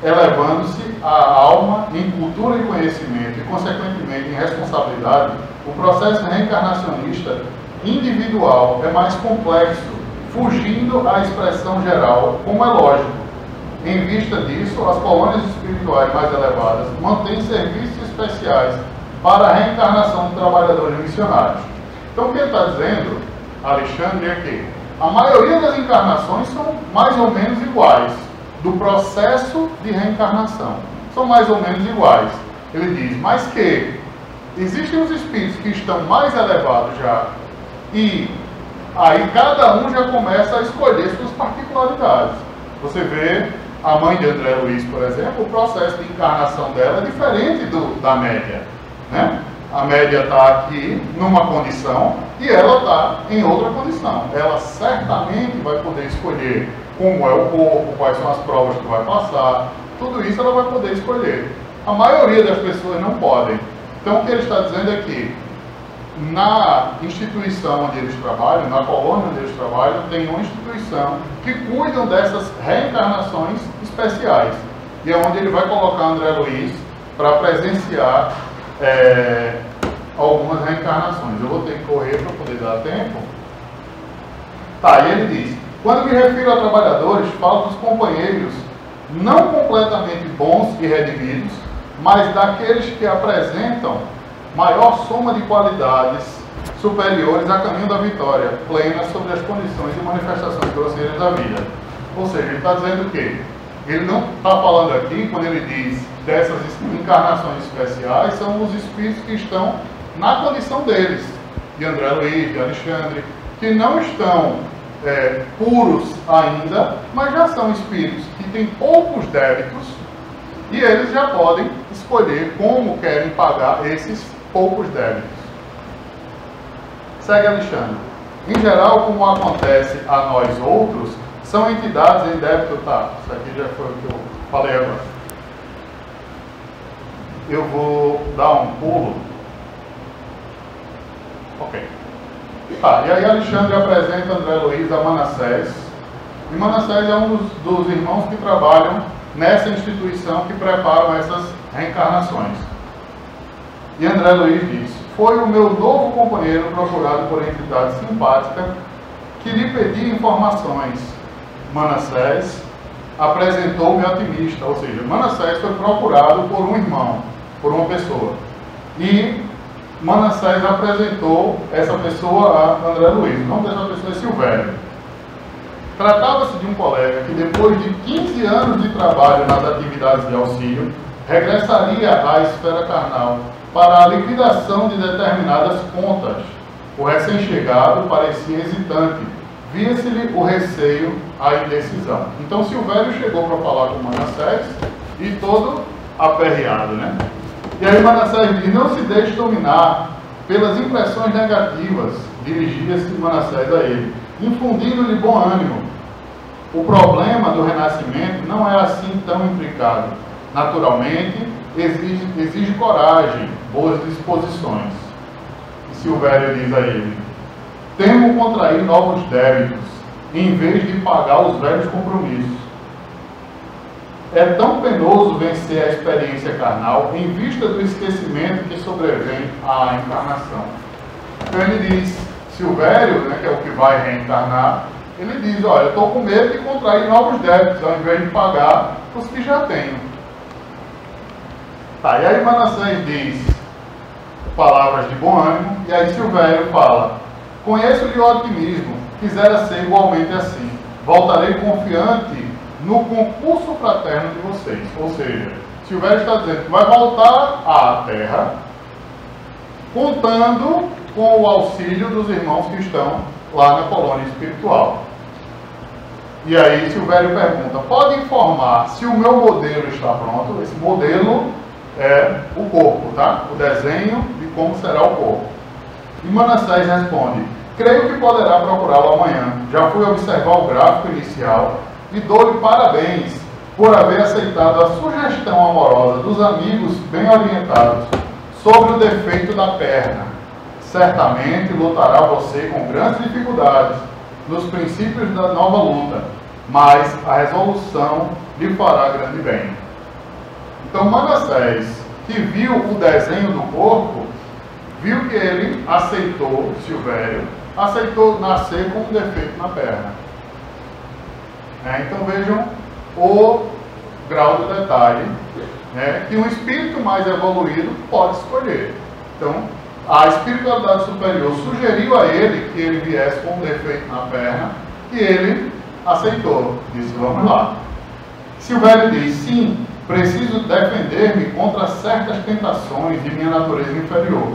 elevando-se a alma em cultura e conhecimento e, consequentemente, em responsabilidade. O processo reencarnacionista individual é mais complexo, fugindo à expressão geral, como é lógico. Em vista disso, as colônias espirituais mais elevadas mantêm serviços especiais para a reencarnação de trabalhadores missionários. Então, o que ele está dizendo, Alexandre, é que a maioria das encarnações são mais ou menos iguais, do processo de reencarnação. São mais ou menos iguais. Ele diz, mas que existem os espíritos que estão mais elevados já, e aí cada um já começa a escolher suas particularidades. Você vê a mãe de André Luiz, por exemplo, o processo de encarnação dela é diferente da média, né? A média está aqui numa condição e ela está em outra condição. Ela certamente vai poder escolher como é o corpo, quais são as provas que vai passar, tudo isso ela vai poder escolher. A maioria das pessoas não podem. Então o que ele está dizendo é que na instituição onde eles trabalham, na colônia onde eles trabalham, tem uma instituição que cuidam dessas reencarnações especiais. E é onde ele vai colocar André Luiz para presenciar algumas reencarnações. Eu vou ter que correr para poder dar tempo. Tá, e ele diz: quando me refiro a trabalhadores, falo dos companheiros não completamente bons e redimidos, mas daqueles que apresentam maior soma de qualidades superiores a caminho da vitória plena sobre as condições e manifestações grosseiras da vida. Ou seja, ele está dizendo o quê? Ele não está falando aqui, quando ele diz dessas encarnações especiais, são os espíritos que estão na condição deles, de André Luiz, de Alexandre, que não estão puros ainda, mas já são espíritos que têm poucos débitos e eles já podem escolher como querem pagar esses poucos débitos. Segue Alexandre. Em geral, como acontece a nós outros, são entidades em débito. Tá, isso aqui já foi o que eu falei agora. Eu vou dar um pulo. Ok. Tá, e aí Alexandre apresenta André Luiz a Manassés. E Manassés é um dos irmãos que trabalham nessa instituição que preparam essas reencarnações. E André Luiz diz: foi o meu novo companheiro procurado por entidade simpática que lhe pedi informações. Manassés apresentou-me otimista, ou seja, Manassés foi procurado por um irmão, por uma pessoa. E Manassés apresentou essa pessoa a André Luiz. O nome dessa pessoa é Silvério. Tratava-se de um colega que, depois de 15 anos de trabalho nas atividades de auxílio, regressaria à esfera carnal para a liquidação de determinadas contas. O recém-chegado parecia hesitante. Via-se-lhe o receio, a indecisão. Então Silvério chegou para falar com Manassés e todo aperreado, né? E aí Manassés diz: não se deixe dominar pelas impressões negativas. Dirigia-se Manassés a ele, infundindo-lhe bom ânimo. O problema do renascimento não é assim tão intricado. Naturalmente, exige coragem, boas disposições. E Silvério diz a ele: temo contrair novos débitos, em vez de pagar os velhos compromissos. É tão penoso vencer a experiência carnal em vista do esquecimento que sobrevém à encarnação. Então ele diz, Silvério, né, que é o que vai reencarnar, ele diz: olha, eu estou com medo de contrair novos débitos, ao invés de pagar os que já tenho. Tá, e aí Manassés diz palavras de bom ânimo, e aí Silvério fala: conheço-lhe o otimismo, quisera ser igualmente assim. Voltarei confiante no concurso fraterno de vocês. Ou seja, Silvério está dizendo que vai voltar à Terra contando com o auxílio dos irmãos que estão lá na colônia espiritual. E aí Silvério pergunta: pode informar se o meu modelo está pronto? Esse modelo é o corpo, tá? O desenho de como será o corpo. E Manassés responde: creio que poderá procurá-lo amanhã. Já fui observar o gráfico inicial e dou-lhe parabéns por haver aceitado a sugestão amorosa dos amigos bem orientados sobre o defeito da perna. Certamente lutará você com grandes dificuldades nos princípios da nova luta, mas a resolução lhe fará grande bem. Então Manassés, que viu o desenho do corpo, viu que ele aceitou, Silvério, aceitou nascer com um defeito na perna. Então vejam o grau do detalhe, que um espírito mais evoluído pode escolher. Então, a espiritualidade superior sugeriu a ele que ele viesse com um defeito na perna e ele aceitou. Disse: vamos lá. Silvério diz: sim, preciso defender-me contra certas tentações de minha natureza inferior,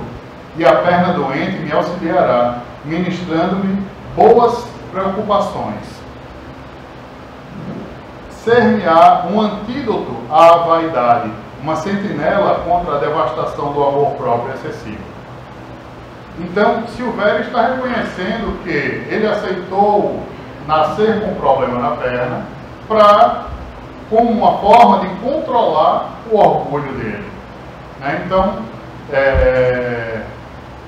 e a perna doente me auxiliará, ministrando-me boas preocupações. Ser-me-á um antídoto à vaidade, uma sentinela contra a devastação do amor próprio excessivo. Então, Silvério está reconhecendo que ele aceitou nascer com um problema na perna como uma forma de controlar o orgulho dele. Então,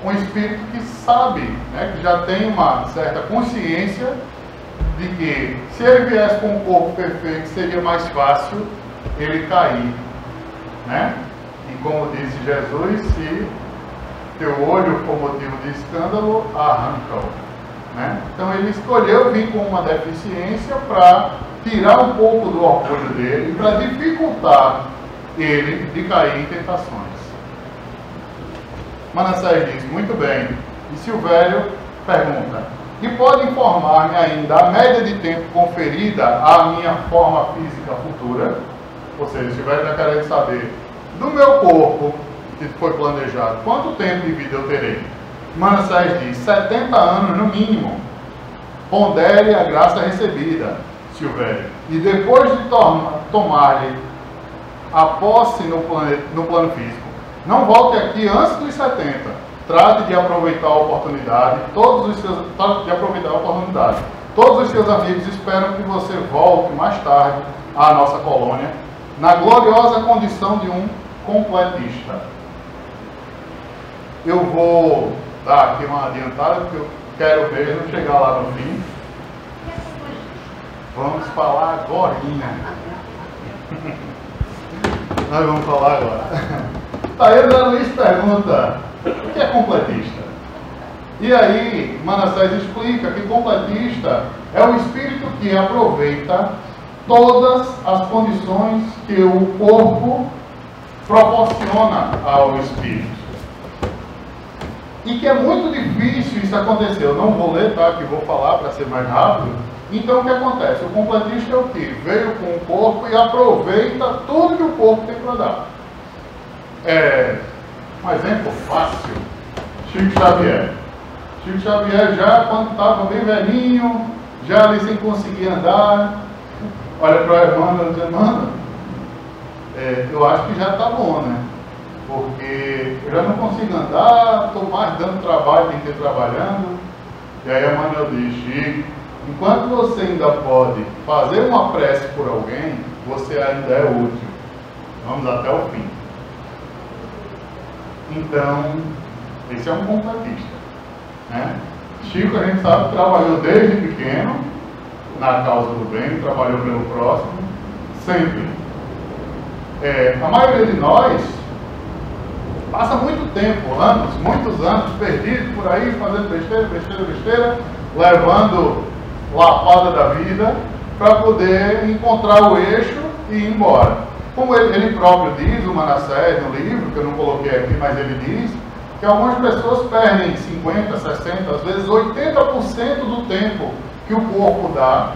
um espírito espírito que sabe, né, que já tem uma certa consciência de que se ele viesse com um corpo perfeito, seria mais fácil ele cair, né? E como disse Jesus, se teu olho for motivo de escândalo, arranca-o, né? Então ele escolheu vir com uma deficiência para tirar um pouco do orgulho dele, para dificultar ele de cair em tentações. Manassés diz, muito bem. E Silvério pergunta, e pode informar-me ainda a média de tempo conferida à minha forma física futura? Ou seja, Silvério está querendo saber, do meu corpo que foi planejado, quanto tempo de vida eu terei? Manassés diz, 70 anos no mínimo. Pondere a graça recebida, Silvério. E depois de tomar-lhe a posse no plano físico, não volte aqui antes dos 70. Trate de aproveitar a oportunidade. Todos os seus amigos esperam que você volte mais tarde à nossa colônia, na gloriosa condição de um completista. Eu vou dar aqui uma adiantada, porque eu quero mesmo chegar lá no fim. Vamos falar agora. Nós vamos falar agora. Taíra Luiz pergunta, o que é completista? E aí, Manassés explica que completista é o espírito que aproveita todas as condições que o corpo proporciona ao espírito. E que é muito difícil isso acontecer. Eu não vou ler, tá? Que vou falar para ser mais rápido. Então o que acontece? O completista é o que? Veio com o corpo e aproveita tudo que o corpo tem para dar. Um exemplo fácil, Chico Xavier. Chico Xavier já quando estava bem velhinho, já ali sem conseguir andar, olha para a irmã e diz, irmã, eu acho que já está bom, né? Porque eu já não consigo andar, estou mais dando trabalho do que trabalhando. E aí a Manuel diz, Chico, enquanto você ainda pode fazer uma prece por alguém, você ainda é útil. Vamos até o fim. Então, esse é um completista, né? Chico, a gente sabe, trabalhou desde pequeno na causa do bem, trabalhou pelo próximo, sempre. A maioria de nós passa muito tempo, anos, muitos anos, perdido por aí, fazendo besteira, levando lapada da vida para poder encontrar o eixo e ir embora. Como ele próprio diz, o Manassés, no livro, que eu não coloquei aqui, mas ele diz, que algumas pessoas perdem 50%, 60%, às vezes 80% do tempo que o corpo dá,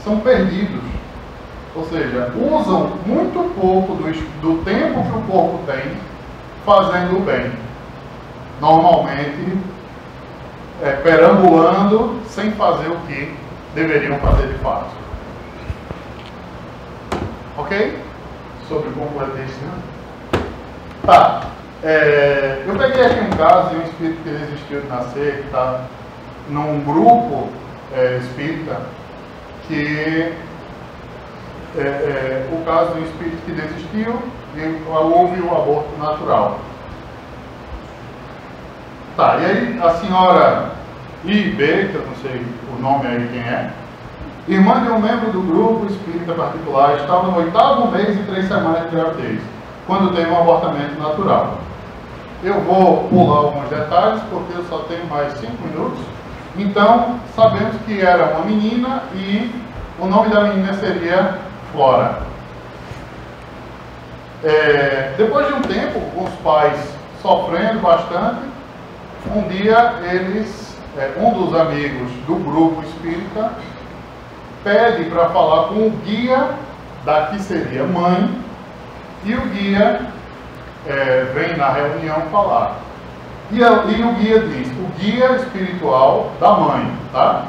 são perdidos. Ou seja, usam muito pouco do tempo que o corpo tem fazendo o bem. Normalmente, perambulando, sem fazer o que deveriam fazer de fato. Ok? Sobre completista. Tá. Eu peguei aqui um caso de um espírito que desistiu de nascer, que está num grupo espírita, que o caso de um espírito que desistiu e houve o aborto natural. Tá, e aí a senhora I.B., que eu não sei o nome aí quem é, irmã de um membro do grupo espírita particular, estava no 8º mês e 3 semanas de gravidez, quando teve um abortamento natural. Eu vou pular alguns detalhes, porque eu só tenho mais 5 minutos. Então, sabemos que era uma menina e o nome da menina seria Flora. Depois de um tempo, os pais sofrendo bastante, um dia um dos amigos do grupo espírita pede para falar com o guia da que seria mãe, e o guia vem na reunião falar. E o guia diz, o guia espiritual da mãe, tá?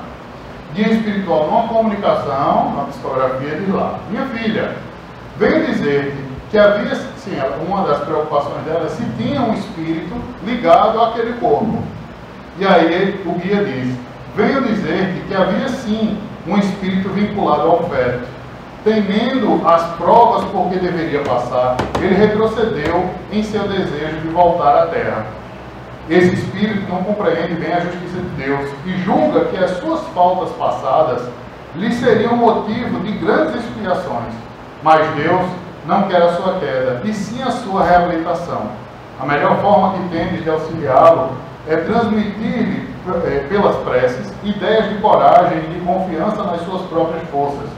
Guia espiritual numa comunicação, na psicografia, diz lá, minha filha, venho dizer que havia, sim, uma das preocupações dela é se tinha um espírito ligado àquele corpo. E aí o guia diz, venho dizer que havia sim um espírito vinculado ao feto. Temendo as provas por que deveria passar, ele retrocedeu em seu desejo de voltar à terra. Esse espírito não compreende bem a justiça de Deus e julga que as suas faltas passadas lhe seriam motivo de grandes expiações. Mas Deus não quer a sua queda, e sim a sua reabilitação. A melhor forma que tendes de auxiliá-lo é transmitir-lhe, pelas preces, ideias de coragem e de confiança nas suas próprias forças,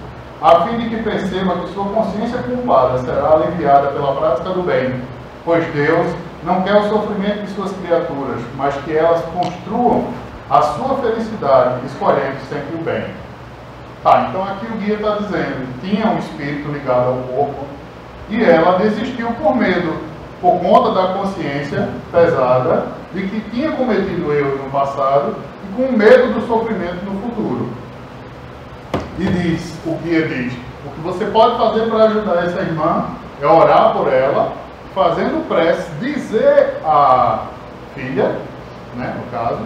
a fim de que perceba que sua consciência culpada será aliviada pela prática do bem, pois Deus não quer o sofrimento de suas criaturas, mas que elas construam a sua felicidade, escolhendo sempre o bem. Tá, então aqui o guia está dizendo, tinha um espírito ligado ao corpo, e ela desistiu por medo, por conta da consciência pesada de que tinha cometido erro no passado e com medo do sofrimento no futuro. E diz, o guia diz, o que você pode fazer para ajudar essa irmã é orar por ela, fazendo prece, dizer à filha, né, no caso,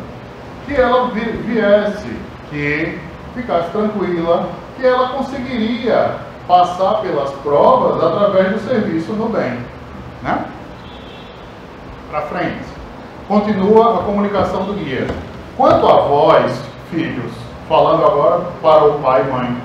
que ela viesse, que ficasse tranquila, que ela conseguiria passar pelas provas através do serviço no bem. Né? Para frente. Continua a comunicação do guia. Quanto a vós, filhos, falando agora para o pai e mãe,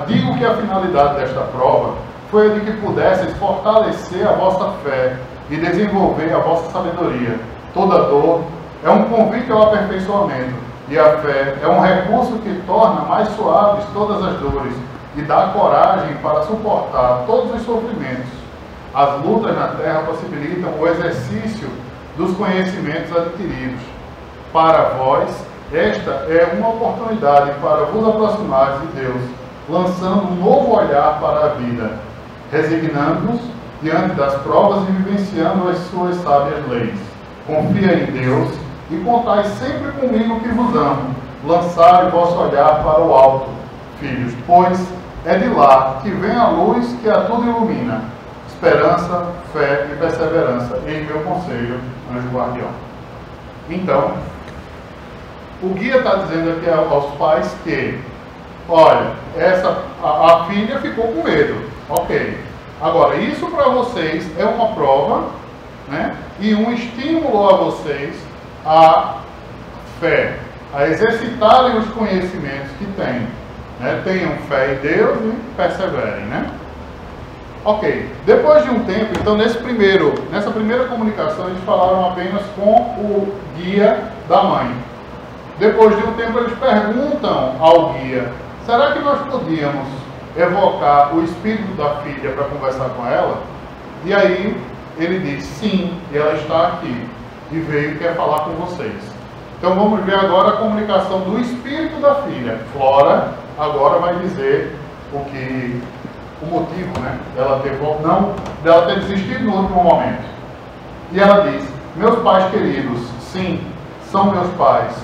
digo que a finalidade desta prova foi a de que pudesseis fortalecer a vossa fé e desenvolver a vossa sabedoria. Toda dor é um convite ao aperfeiçoamento, e a fé é um recurso que torna mais suaves todas as dores e dá coragem para suportar todos os sofrimentos. As lutas na terra possibilitam o exercício dos conhecimentos adquiridos. Para vós, esta é uma oportunidade para vos aproximares de Deus, lançando um novo olhar para a vida, resignando-vos diante das provas e vivenciando as suas sábias leis. Confia em Deus e contai sempre comigo que vos amo. Lançai vosso olhar para o alto, filhos, pois é de lá que vem a luz que a tudo ilumina. Esperança, fé e perseverança. Em meu conselho, anjo guardião. Então, o guia está dizendo aqui aos pais que, olha, a filha ficou com medo. Ok. Agora, isso para vocês é uma prova, né, e um estímulo a vocês à fé, a exercitarem os conhecimentos que têm. Né? Tenham fé em Deus e perseverem. Né? Ok. Depois de um tempo, então nessa primeira comunicação, eles falaram apenas com o guia da mãe. Depois de um tempo, eles perguntam ao guia, será que nós podíamos evocar o espírito da filha para conversar com ela? E aí ele diz, sim, e ela está aqui, e veio e quer falar com vocês. Então vamos ver agora a comunicação do espírito da filha. Flora agora vai dizer o motivo, né, dela ter desistido no último momento. E ela diz, meus pais queridos, sim, são meus pais,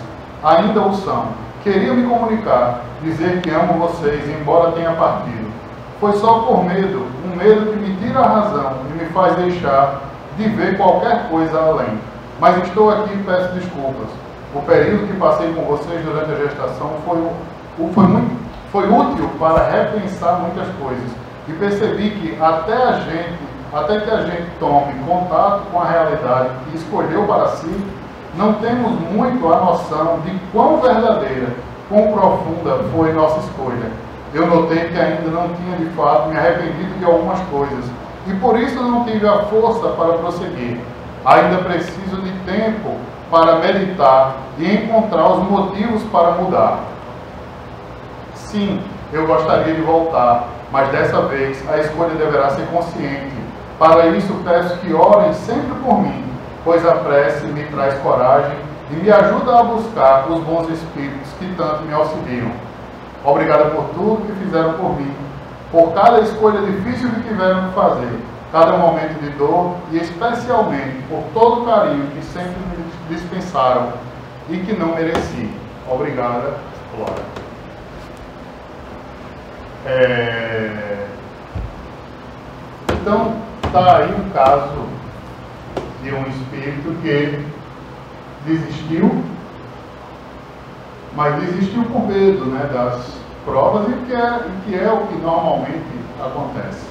ainda o são. Queria me comunicar, dizer que amo vocês, embora tenha partido. Foi só por medo, um medo que me tira a razão e me faz deixar de ver qualquer coisa além. Mas estou aqui e peço desculpas. O período que passei com vocês durante a gestação foi útil para repensar muitas coisas. E percebi que até que a gente tome contato com a realidade que escolheu para si, não temos muito a noção de quão verdadeira, quão profunda foi nossa escolha. Eu notei que ainda não tinha de fato me arrependido de algumas coisas, e por isso não tive a força para prosseguir. Ainda preciso de tempo para meditar e encontrar os motivos para mudar. Sim, eu gostaria de voltar, mas dessa vez a escolha deverá ser consciente. Para isso peço que orem sempre por mim, pois a prece me traz coragem e me ajuda a buscar os bons espíritos que tanto me auxiliam. Obrigada por tudo que fizeram por mim, por cada escolha difícil que tiveram que fazer, cada momento de dor e especialmente por todo o carinho que sempre me dispensaram e que não mereci. Obrigada, Flora. Então, está aí um caso de um espírito que desistiu, mas desistiu por medo, né, das provas, e que é o que normalmente acontece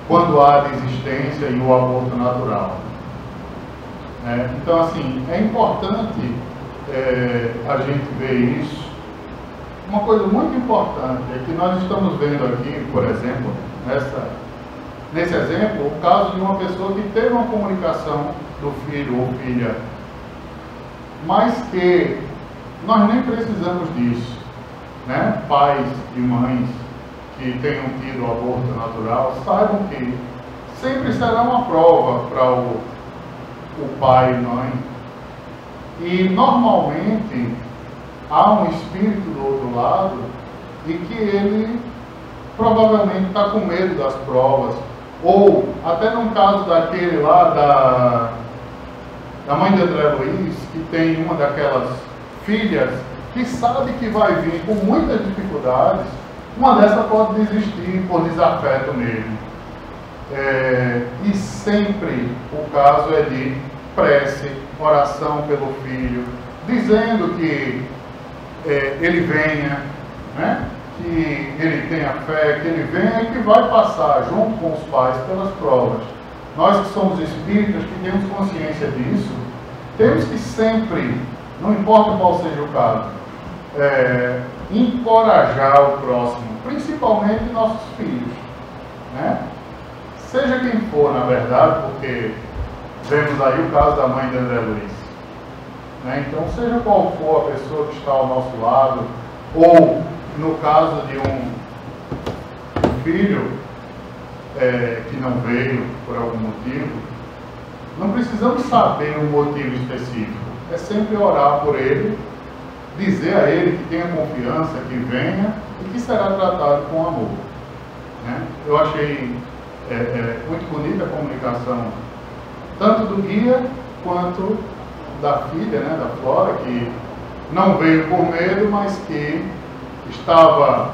quando há desistência e o aborto natural. Então, assim, é importante a gente ver isso. Uma coisa muito importante é que nós estamos vendo aqui, por exemplo, nesse exemplo, o caso de uma pessoa que teve uma comunicação do filho ou filha, mas que nós nem precisamos disso, né? Pais e mães que tenham tido aborto natural, saibam que sempre será uma prova para o pai e mãe. E normalmente há um espírito do outro lado e que ele provavelmente está com medo das provas. Ou até no caso daquele lá da mãe de André Luiz, que tem uma daquelas filhas que sabe que vai vir com muitas dificuldades, uma dessas pode desistir por desafeto mesmo. E sempre o caso é de prece, oração pelo filho, dizendo que ele venha, né? Que ele tenha fé, que ele venha e que vai passar junto com os pais pelas provas. Nós que somos espíritas, que temos consciência disso, temos que sempre, não importa qual seja o caso, encorajar o próximo, principalmente nossos filhos, né? Seja quem for, na verdade, porque vemos aí o caso da mãe de André Luiz, né? Então, seja qual for a pessoa que está ao nosso lado, ou no caso de um filho que não veio por algum motivo, não precisamos saber um motivo específico. É sempre orar por ele, dizer a ele que tenha confiança, que venha e que será tratado com amor, né? Eu achei muito bonita a comunicação, tanto do guia quanto da filha, né, da Flora, que não veio por medo, mas que estava,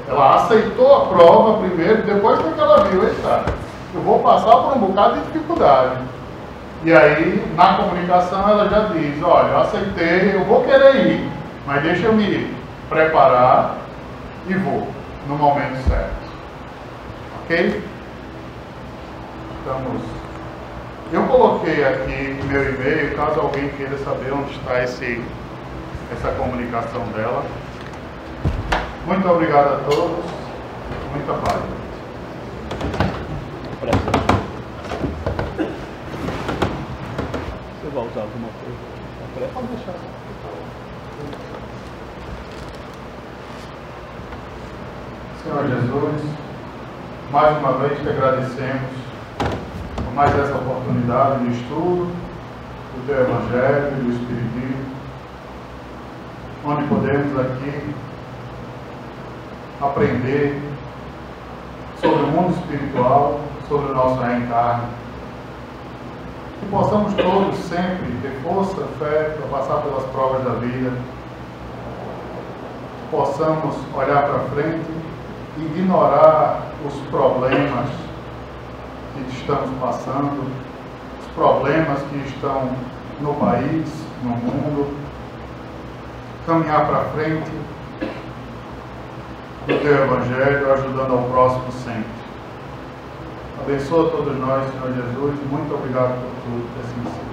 ela aceitou a prova primeiro, depois que ela viu, eita, eu vou passar por um bocado de dificuldade. E aí, na comunicação, ela já diz, olha, eu aceitei, eu vou querer ir, mas deixa eu me preparar e vou, no momento certo. Ok? Eu coloquei aqui meu e-mail, caso alguém queira saber onde está essa comunicação dela. Muito obrigado a todos. Muita paz. Você vai usar alguma coisa? Pode deixar. Senhor Jesus, mais uma vez te agradecemos por mais essa oportunidade de estudo do Teu Evangelho e do Espiritismo, onde podemos aqui aprender sobre o mundo espiritual, sobre o nosso reencarne. Que possamos todos sempre ter força, fé para passar pelas provas da vida. Que possamos olhar para frente e ignorar os problemas que estamos passando, os problemas que estão no país, no mundo. Caminhar para frente do Teu Evangelho, ajudando ao próximo sempre. Abençoa todos nós, Senhor Jesus, e muito obrigado por tudo, que assim seja.